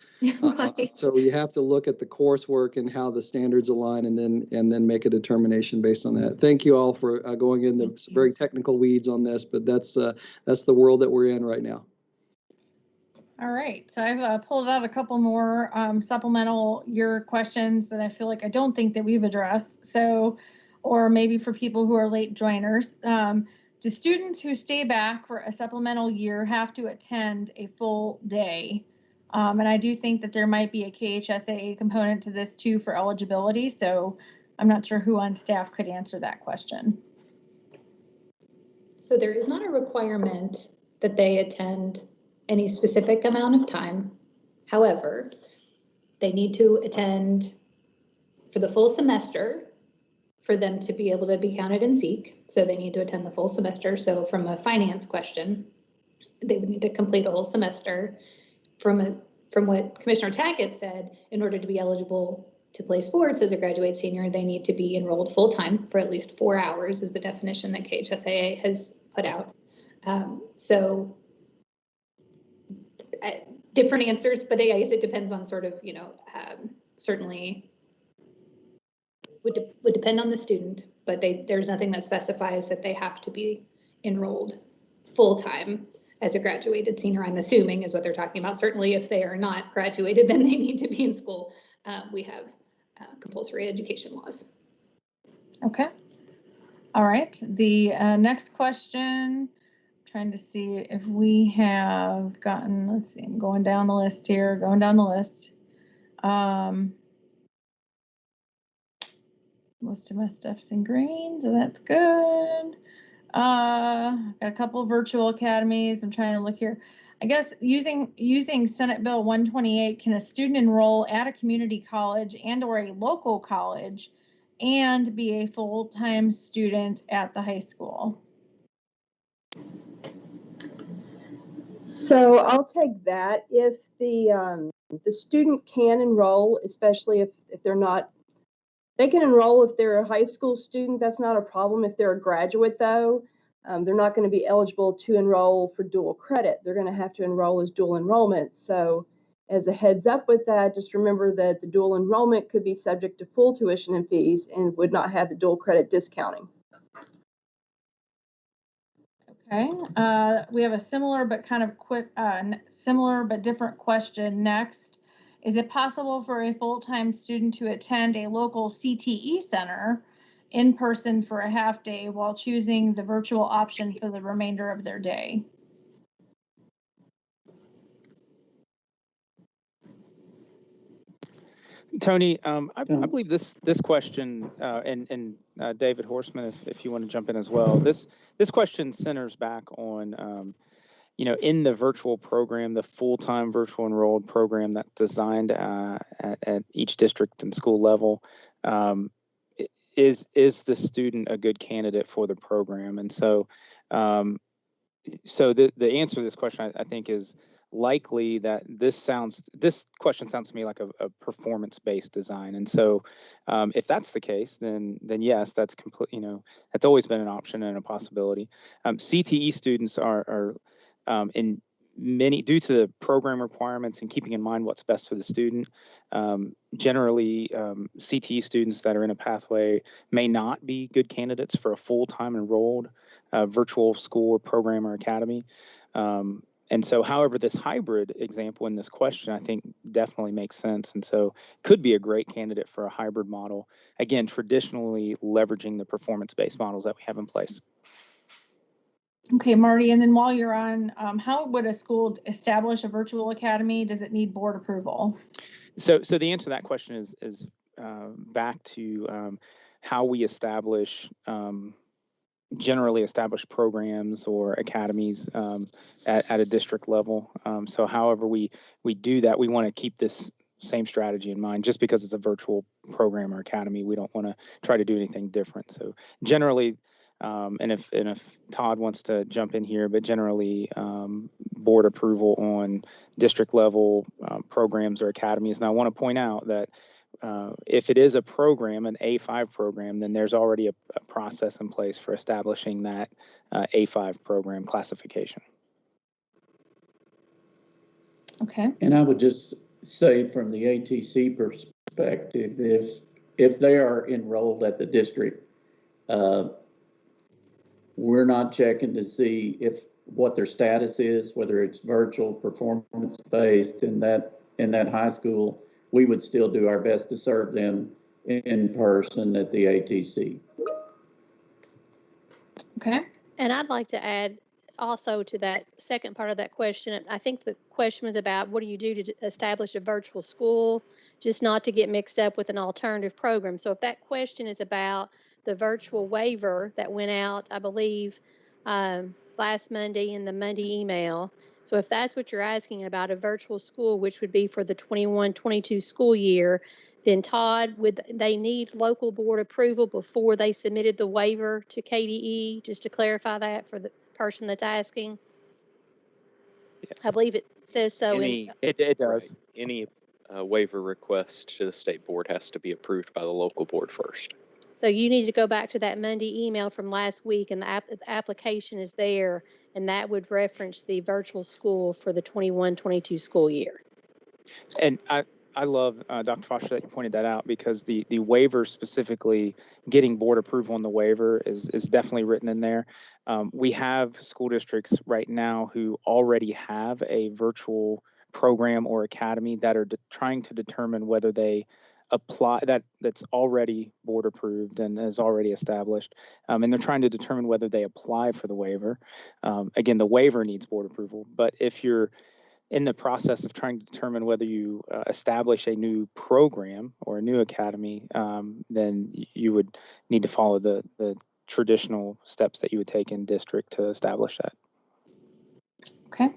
Right. So you have to look at the coursework and how the standards align, and then make a determination based on that. Thank you all for going into some very technical weeds on this, but that's the world that we're in right now. All right, so I've pulled out a couple more supplemental year questions that I feel like I don't think that we've addressed. So, or maybe for people who are late joiners, do students who stay back for a supplemental year have to attend a full day? And I do think that there might be a KHSAA component to this too for eligibility. So I'm not sure who on staff could answer that question. So there is not a requirement that they attend any specific amount of time. However, they need to attend for the full semester for them to be able to be counted in SEEK. So they need to attend the full semester. So from a finance question, they would need to complete a whole semester. From what Commissioner Tackett said, in order to be eligible to play sports as a graduate senior, they need to be enrolled full-time for at least 4 hours is the definition that KHSAA has put out. Different answers, but I guess it depends on sort of, certainly would depend on the student, but there's nothing that specifies that they have to be enrolled full-time as a graduated senior, I'm assuming is what they're talking about. Certainly if they are not graduated, then they need to be in school. We have compulsory education laws. Okay. All right. The next question, trying to see if we have gotten, let's see, I'm going down the list here, Most of my stuff's in green, so that's good. Got a couple virtual academies. I'm trying to look here. I guess using Senate Bill 128, can a student enroll at a community college and or a local college and be a full-time student at the high school? So I'll take that. If the student can enroll, especially if they're not, they can enroll if they're a high school student. That's not a problem. If they're a graduate, though, they're not going to be eligible to enroll for dual credit. They're going to have to enroll as dual enrollment. So as a heads up with that, just remember that the dual enrollment could be subject to full tuition and fees and would not have the dual credit discounting. Okay, we have a similar but kind of quick, similar but different question next. Is it possible for a full-time student to attend a local CTE center in person for a half day while choosing the virtual option for the remainder of their day? Tony, I believe this question, and David Horseman, if you want to jump in as well, this question centers back on, in the virtual program, the full-time virtual enrolled program that's designed at each district and school level, is the student a good candidate for the program? And so, the answer to this question, I think, is likely that this question sounds to me like a performance-based design. And so if that's the case, then yes, that's that's always been an option and a possibility. CTE students are in many, due to the program requirements and keeping in mind what's best for the student, generally CTE students that are in a pathway may not be good candidates for a full-time enrolled virtual school or program or academy. And so, however, this hybrid example in this question, I think definitely makes sense. And so could be a great candidate for a hybrid model. Again, traditionally leveraging the performance-based models that we have in place. Okay, Marty, and then while you're on, how would a school establish a virtual academy? Does it need board approval? So the answer to that question is back to how we establish generally established programs or academies at a district level. So however we do that, we want to keep this same strategy in mind. Just because it's a virtual program or academy, we don't want to try to do anything different. So generally, and if Todd wants to jump in here, but generally board approval on district level programs or academies. And I want to point out that if it is a program, an A5 program, then there's already a process in place for establishing that A5 program classification. Okay. And I would just say from the ATC perspective, if they are enrolled at the district, we're not checking to see what their status is, whether it's virtual, performance-based in that high school. We would still do our best to serve them in person at the ATC. Okay. And I'd like to add also to that second part of that question. I think the question was about what do you do to establish a virtual school, just not to get mixed up with an alternative program. So if that question is about the virtual waiver that went out, I believe, last Monday in the Monday email, So if that's what you're asking about, a virtual school, which would be for the 21-22 school year, then Todd, would they need local board approval before they submitted the waiver to KDE? Just to clarify that for the person that's asking. Yes. I believe it says so Any, in. It does. right, any waiver request to the state board has to be approved by the local board first. So you need to go back to that Monday email from last week, and the application is there, and that would reference the virtual school for the 21-22 school year. And I love, Dr. Foster, that you pointed that out, because the waiver, specifically getting board approval on the waiver, is definitely written in there. We have school districts right now who already have a virtual program or academy that are trying to determine whether they apply, that's already board approved and is already established, and they're trying to determine whether they apply for the waiver. Again, the waiver needs board approval, but if you're in the process of trying to determine whether you establish a new program or a new academy, then you would need to follow the traditional steps that you would take in district to establish that. Okay.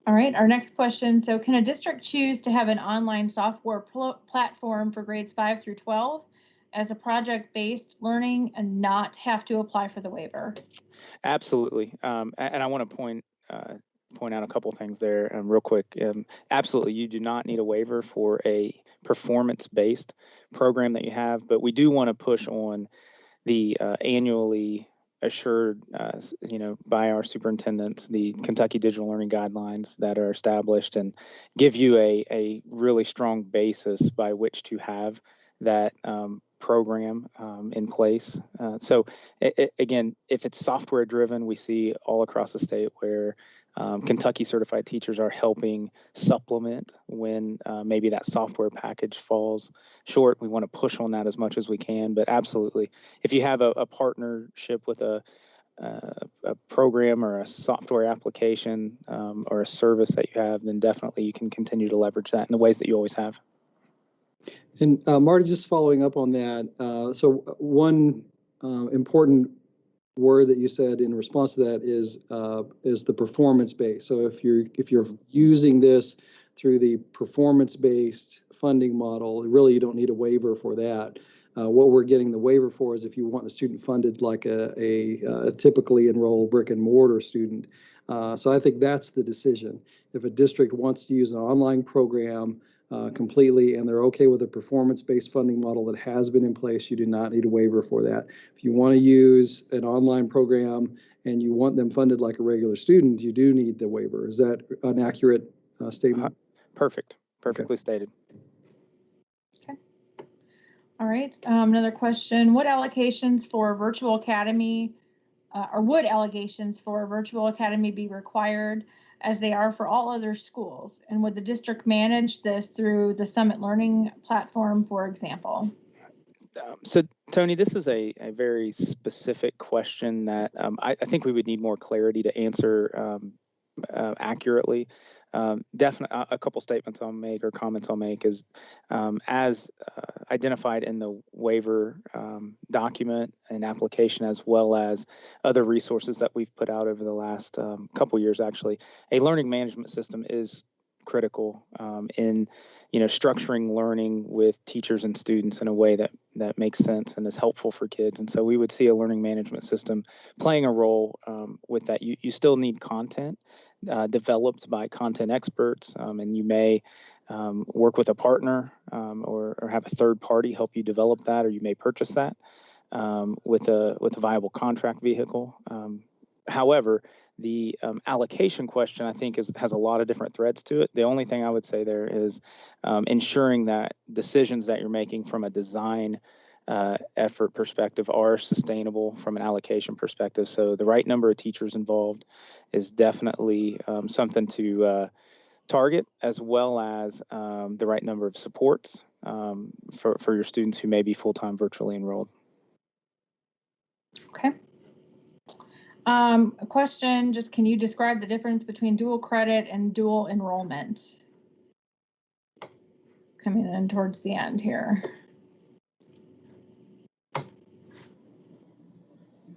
All right, our next question. So can a district choose to have an online software platform for grades 5 through 12 as a project-based learning and not have to apply for the waiver? Absolutely. And I want to point out a couple things there real quick. Absolutely, you do not need a waiver for a performance-based program that you have, but we do want to push on the annually assured, by our superintendents, the Kentucky Digital Learning Guidelines that are established and give you a really strong basis by which to have that program in place. So again, if it's software driven, we see all across the state where Kentucky certified teachers are helping supplement when maybe that software package falls short. We want to push on that as much as we can, but absolutely, if you have a partnership with a program or a software application or a service that you have, then definitely you can continue to leverage that in the ways that you always have. And Marty, just following up on that, so one important word that you said in response to that is the performance based. So if you're using this through the performance based funding model, really you don't need a waiver for that. What we're getting the waiver for is if you want the student funded like a typically enrolled brick and mortar student. So I think that's the decision. If a district wants to use an online program completely, and they're okay with a performance-based funding model that has been in place, you do not need a waiver for that. If you want to use an online program and you want them funded like a regular student, you do need the waiver. Is that an accurate statement? Perfect. Perfectly stated. Okay. All right. Another question. What allocations for virtual academy or would allegations for virtual academy be required as they are for all other schools? And would the district manage this through the Summit Learning platform, for example? So, Tony, this is a very specific question that I think we would need more clarity to answer accurately. Definitely, a couple statements I'll make or comments I'll make is as identified in the waiver document and application, as well as other resources that we've put out over the last couple years. Actually, a learning management system is critical in structuring learning with teachers and students in a way that makes sense and is helpful for kids. And so we would see a learning management system playing a role with that. You still need content developed by content experts, and you may work with a partner or have a third party help you develop that, or you may purchase that with a viable contract vehicle. However, the allocation question, I think, has a lot of different threads to it. The only thing I would say there is ensuring that decisions that you're making from a design effort perspective are sustainable from an allocation perspective. So the right number of teachers involved is definitely something to target, as well as the right number of supports for your students who may be full-time virtually enrolled. Okay. A question, just can you describe the difference between dual credit and dual enrollment? Coming in towards the end here.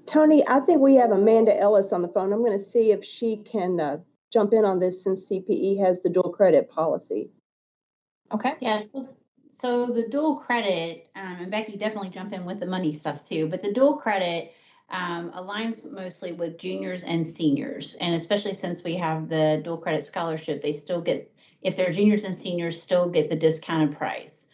Tony, I think we have Amanda Ellis on the phone. I'm going to see if she can jump in on this since CPE has the dual credit policy. Okay. Yes. So the dual credit, and Becky, definitely jump in with the money stuff too, but the dual credit aligns mostly with juniors and seniors. And especially since we have the dual credit scholarship, they still get, if they're juniors and seniors, still get the discounted price.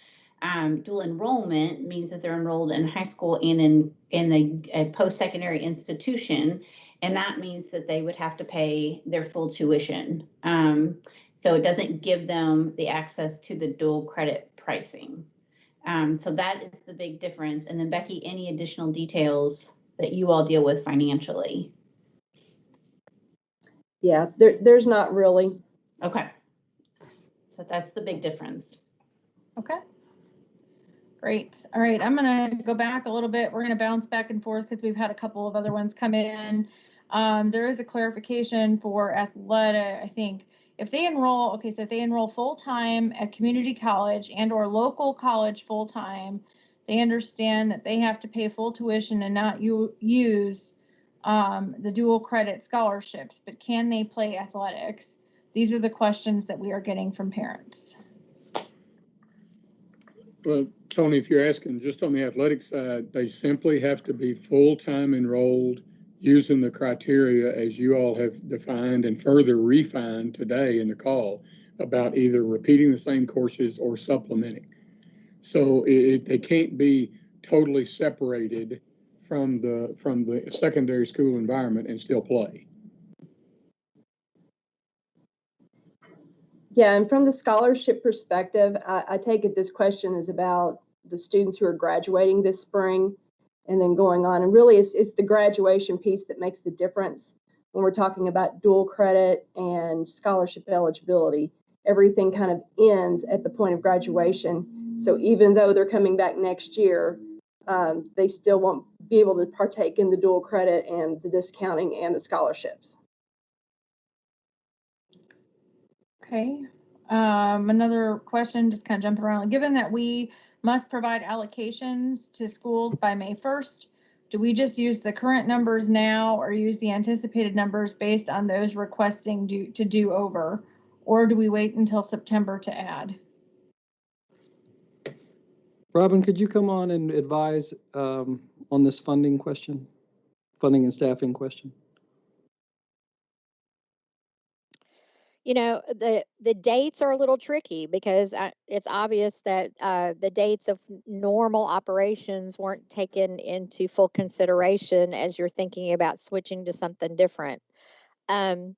Dual enrollment means that they're enrolled in high school and in a post-secondary institution. And that means that they would have to pay their full tuition. So it doesn't give them the access to the dual credit pricing. So that is the big difference. And then Becky, any additional details that you all deal with financially? Yeah, there's not really. Okay. So that's the big difference. Okay. Great. All right. I'm going to go back a little bit. We're going to bounce back and forth because we've had a couple of other ones come in. There is a clarification for athletic, I think. If they enroll, okay, so if they enroll full-time at community college and or local college full-time, they understand that they have to pay full tuition and not use the dual credit scholarships, but can they play athletics? These are the questions that we are getting from parents. Well, Tony, if you're asking just on the athletic side, they simply have to be full-time enrolled using the criteria as you all have defined and further refined today in the call about either repeating the same courses or supplementing. So they can't be totally separated from the secondary school environment and still play. Yeah, and from the scholarship perspective, I take it this question is about the students who are graduating this spring and then going on. And really, it's the graduation piece that makes the difference when we're talking about dual credit and scholarship eligibility. Everything kind of ends at the point of graduation. So even though they're coming back next year, they still won't be able to partake in the dual credit and the discounting and the scholarships. Okay. Another question, just kind of jumping around. Given that we must provide allocations to schools by May 1st, do we just use the current numbers now or use the anticipated numbers based on those requesting to do over? Or do we wait until September to add? Robin, could you come on and advise on this funding question, funding and staffing question? You know, the dates are a little tricky because it's obvious that the dates of normal operations weren't taken into full consideration as you're thinking about switching to something different. You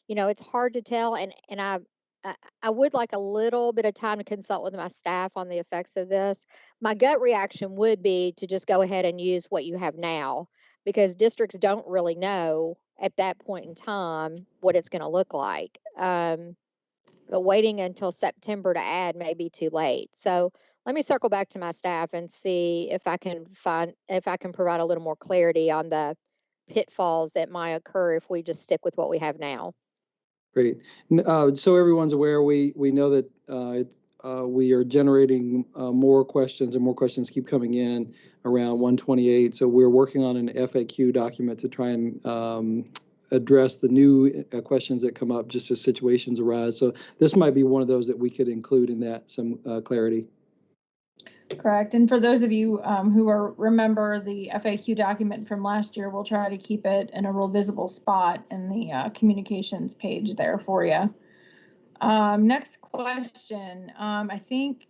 know, it's hard to tell, and I would like a little bit of time to consult with my staff on the effects of this. My gut reaction would be to just go ahead and use what you have now, because districts don't really know at that point in time what it's going to look like. But waiting until September to add may be too late. So let me circle back to my staff and see if I can provide a little more clarity on the pitfalls that might occur if we just stick with what we have now. Great. So everyone's aware, we know that we are generating more questions, and more questions keep coming in around 128. So we're working on an FAQ document to try and address the new questions that come up just as situations arise. So this might be one of those that we could include in that, some clarity. Correct. And for those of you who remember the FAQ document from last year, we'll try to keep it in a real visible spot in the communications page there for you. Next question. I think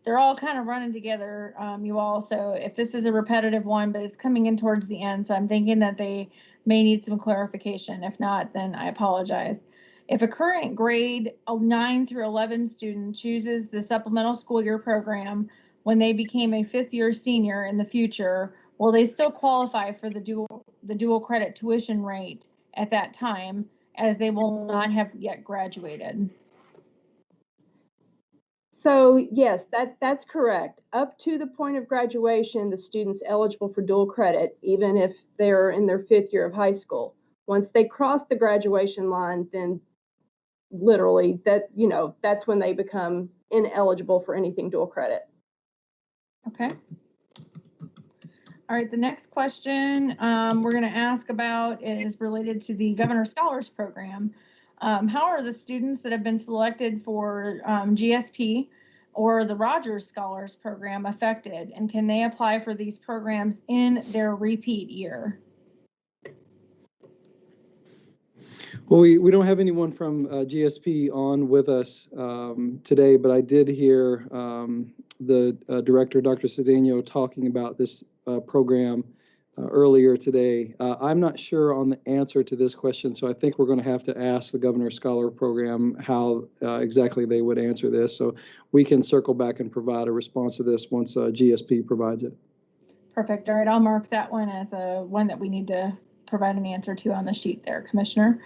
they're all kind of running together, you all. So if this is a repetitive one, but it's coming in towards the end, so I'm thinking that they may need some clarification. If not, then I apologize. If a current grade 9 through 11 student chooses the supplemental school year program when they became a 5th year senior in the future, will they still qualify for the dual credit tuition rate at that time, as they will not have yet graduated? So yes, that's correct. Up to the point of graduation, the student's eligible for dual credit, even if they're in their 5th year of high school. Once they cross the graduation line, then literally that's when they become ineligible for anything dual credit. Okay. All right, the next question we're going to ask about is related to the Governor Scholars Program. How are the students that have been selected for GSP or the Rogers Scholars Program affected, and can they apply for these programs in their repeat year? Well, we don't have anyone from GSP on with us today, but I did hear the director, Dr. Cedeno, talking about this program earlier today. I'm not sure on the answer to this question, so I think we're going to have to ask the Governor's Scholar Program how exactly they would answer this. So we can circle back and provide a response to this once GSP provides it. Perfect. All right, I'll mark that one as one that we need to provide an answer to on the sheet there, Commissioner.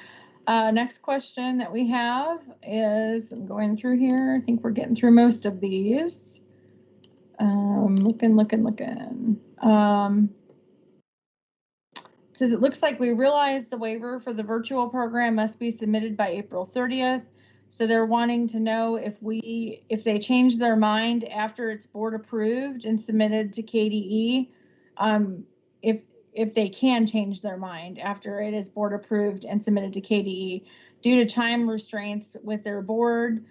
Next question that we have is, I'm going through here. I think we're getting through most of these. Looking. It says, it looks like we realized the waiver for the virtual program must be submitted by April 30th. So they're wanting to know if they change their mind after it's board approved and submitted to KDE, if they can change their mind after it is board approved and submitted to KDE. Due to time restraints with their board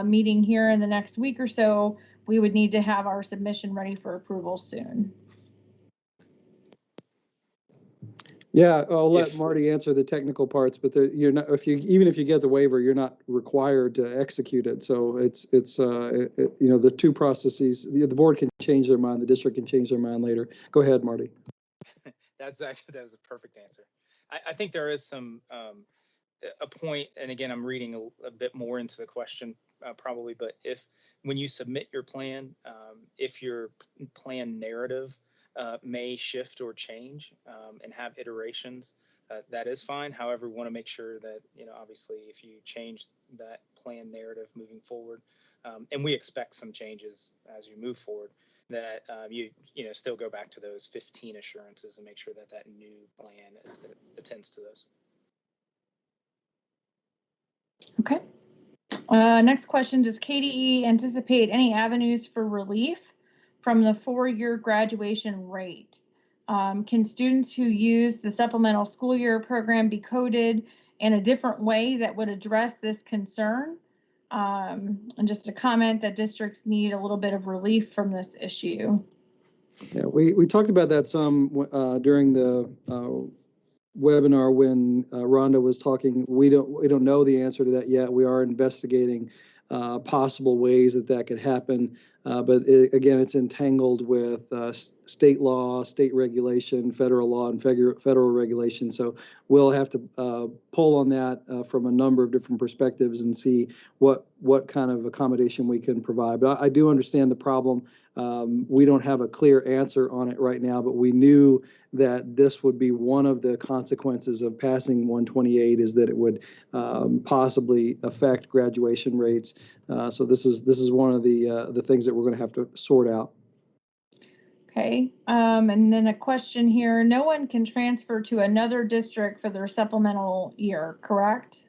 meeting here in the next week or so, we would need to have our submission ready for approval soon. Yeah, I'll let Marty answer the technical parts, but you're not, even if you get the waiver, you're not required to execute it. So it's the two processes. The board can change their mind, the district can change their mind later. Go ahead, Marty. That was a perfect answer. I think there is a point, and again, I'm reading a bit more into the question probably, but when you submit your plan, if your plan narrative may shift or change and have iterations, that is fine. However, we want to make sure that, obviously if you change that plan narrative moving forward, and we expect some changes as you move forward, that you still go back to those 15 assurances and make sure that that new plan attends to those. Okay. Next question, does KDE anticipate any avenues for relief from the 4-year graduation rate? Can students who use the supplemental school year program be coded in a different way that would address this concern? And just a comment that districts need a little bit of relief from this issue. Yeah, we talked about that some during the webinar when Rhonda was talking. We don't know the answer to that yet. We are investigating possible ways that could happen, but again, it's entangled with state law, state regulation, federal law, and federal regulation. So we'll have to pull on that from a number of different perspectives and see what kind of accommodation we can provide. But I do understand the problem. We don't have a clear answer on it right now, but we knew that this would be one of the consequences of passing 128, is that it would possibly affect graduation rates. So this is one of the things that we're going to have to sort out. Okay, and then a question here. No one can transfer to another district for their supplemental year, correct?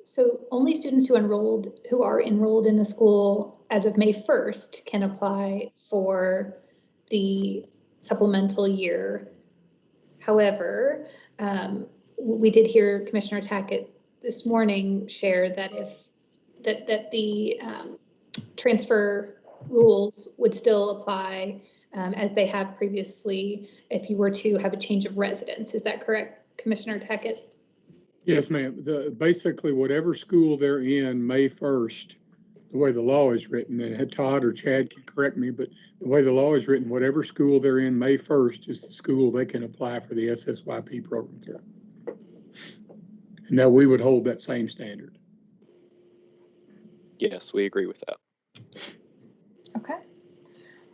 So only students who are enrolled in the school as of May 1st can apply for the supplemental year. However, we did hear Commissioner Tackett this morning share that that the transfer rules would still apply as they have previously if you were to have a change of residence. Is that correct, Commissioner Tackett? Yes, ma'am. Basically, whatever school they're in May 1st, the way the law is written, and Todd or Chad can correct me, but the way the law is written, whatever school they're in May 1st is the school they can apply for the SSYP program through. And now we would hold that same standard. Yes, we agree with that. Okay.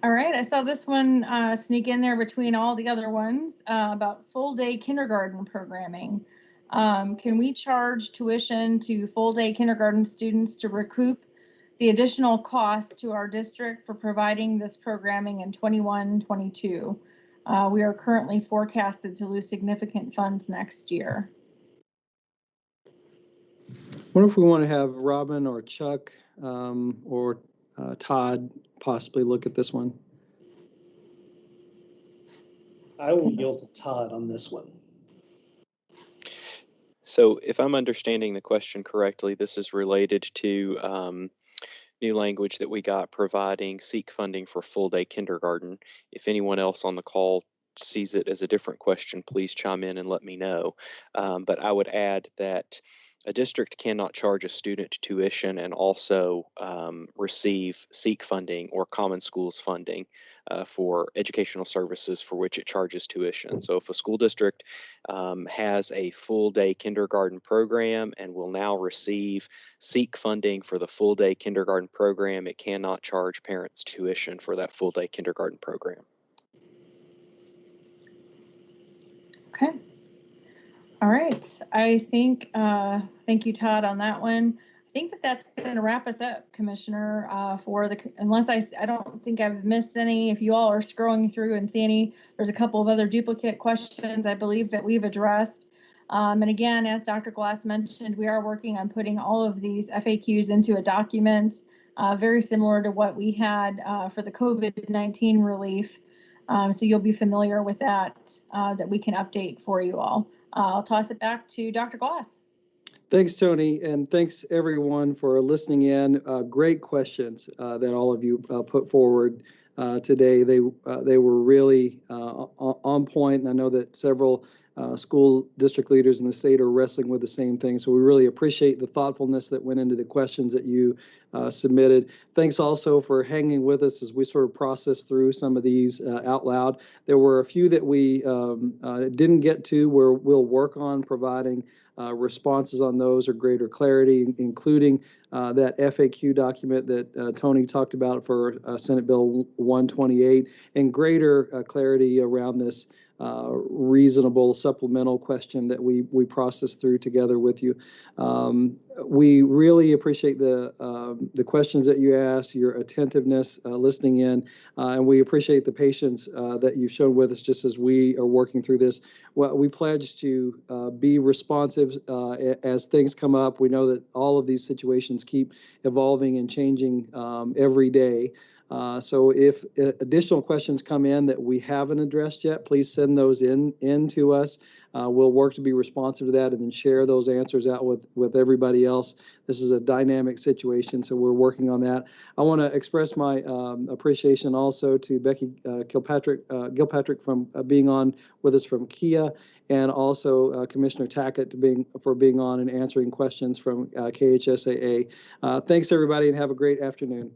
All right, I saw this one sneak in there between all the other ones about full day kindergarten programming. Can we charge tuition to full day kindergarten students to recoup the additional cost to our district for providing this programming in 21-22? We are currently forecasted to lose significant funds next year. I wonder if we want to have Robin or Chuck or Todd possibly look at this one. I will yield to Todd on this one. So if I'm understanding the question correctly, this is related to new language that we got providing seek funding for full day kindergarten. If anyone else on the call sees it as a different question, please chime in and let me know. But I would add that a district cannot charge a student tuition and also receive seek funding or common schools funding for educational services for which it charges tuition. So if a school district has a full day kindergarten program and will now receive seek funding for the full day kindergarten program, it cannot charge parents tuition for that full day kindergarten program. Okay. All right. I think, thank you, Todd, on that one. I think that that's going to wrap us up, Commissioner, for the, unless I don't think I've missed any. If you all are scrolling through and see any, there's a couple of other duplicate questions I believe that we've addressed. And again, as Dr. Glass mentioned, we are working on putting all of these FAQs into a document, very similar to what we had for the COVID-19 relief. So you'll be familiar with that, that we can update for you all. I'll toss it back to Dr. Glass. Thanks, Tony, and thanks everyone for listening in. Great questions that all of you put forward today. They were really on point, and I know that several school district leaders in the state are wrestling with the same thing. So we really appreciate the thoughtfulness that went into the questions that you submitted. Thanks also for hanging with us as we sort of process through some of these out loud. There were a few that we didn't get to where we'll work on providing responses on those or greater clarity, including that FAQ document that Tony talked about for Senate Bill 128, and greater clarity around this reasonable supplemental question that we processed through together with you. We really appreciate the questions that you asked, your attentiveness, listening in, and we appreciate the patience that you've shown with us just as we are working through this. Well, we pledge to be responsive as things come up. We know that all of these situations keep evolving and changing every day. So if additional questions come in that we haven't addressed yet, please send those in to us. We'll work to be responsive to that and then share those answers out with everybody else. This is a dynamic situation, so we're working on that. I want to express my appreciation also to Becky Gilpatrick from being on with us from KIA, and also Commissioner Tackett for being on and answering questions from KHSAA. Thanks, everybody, and have a great afternoon.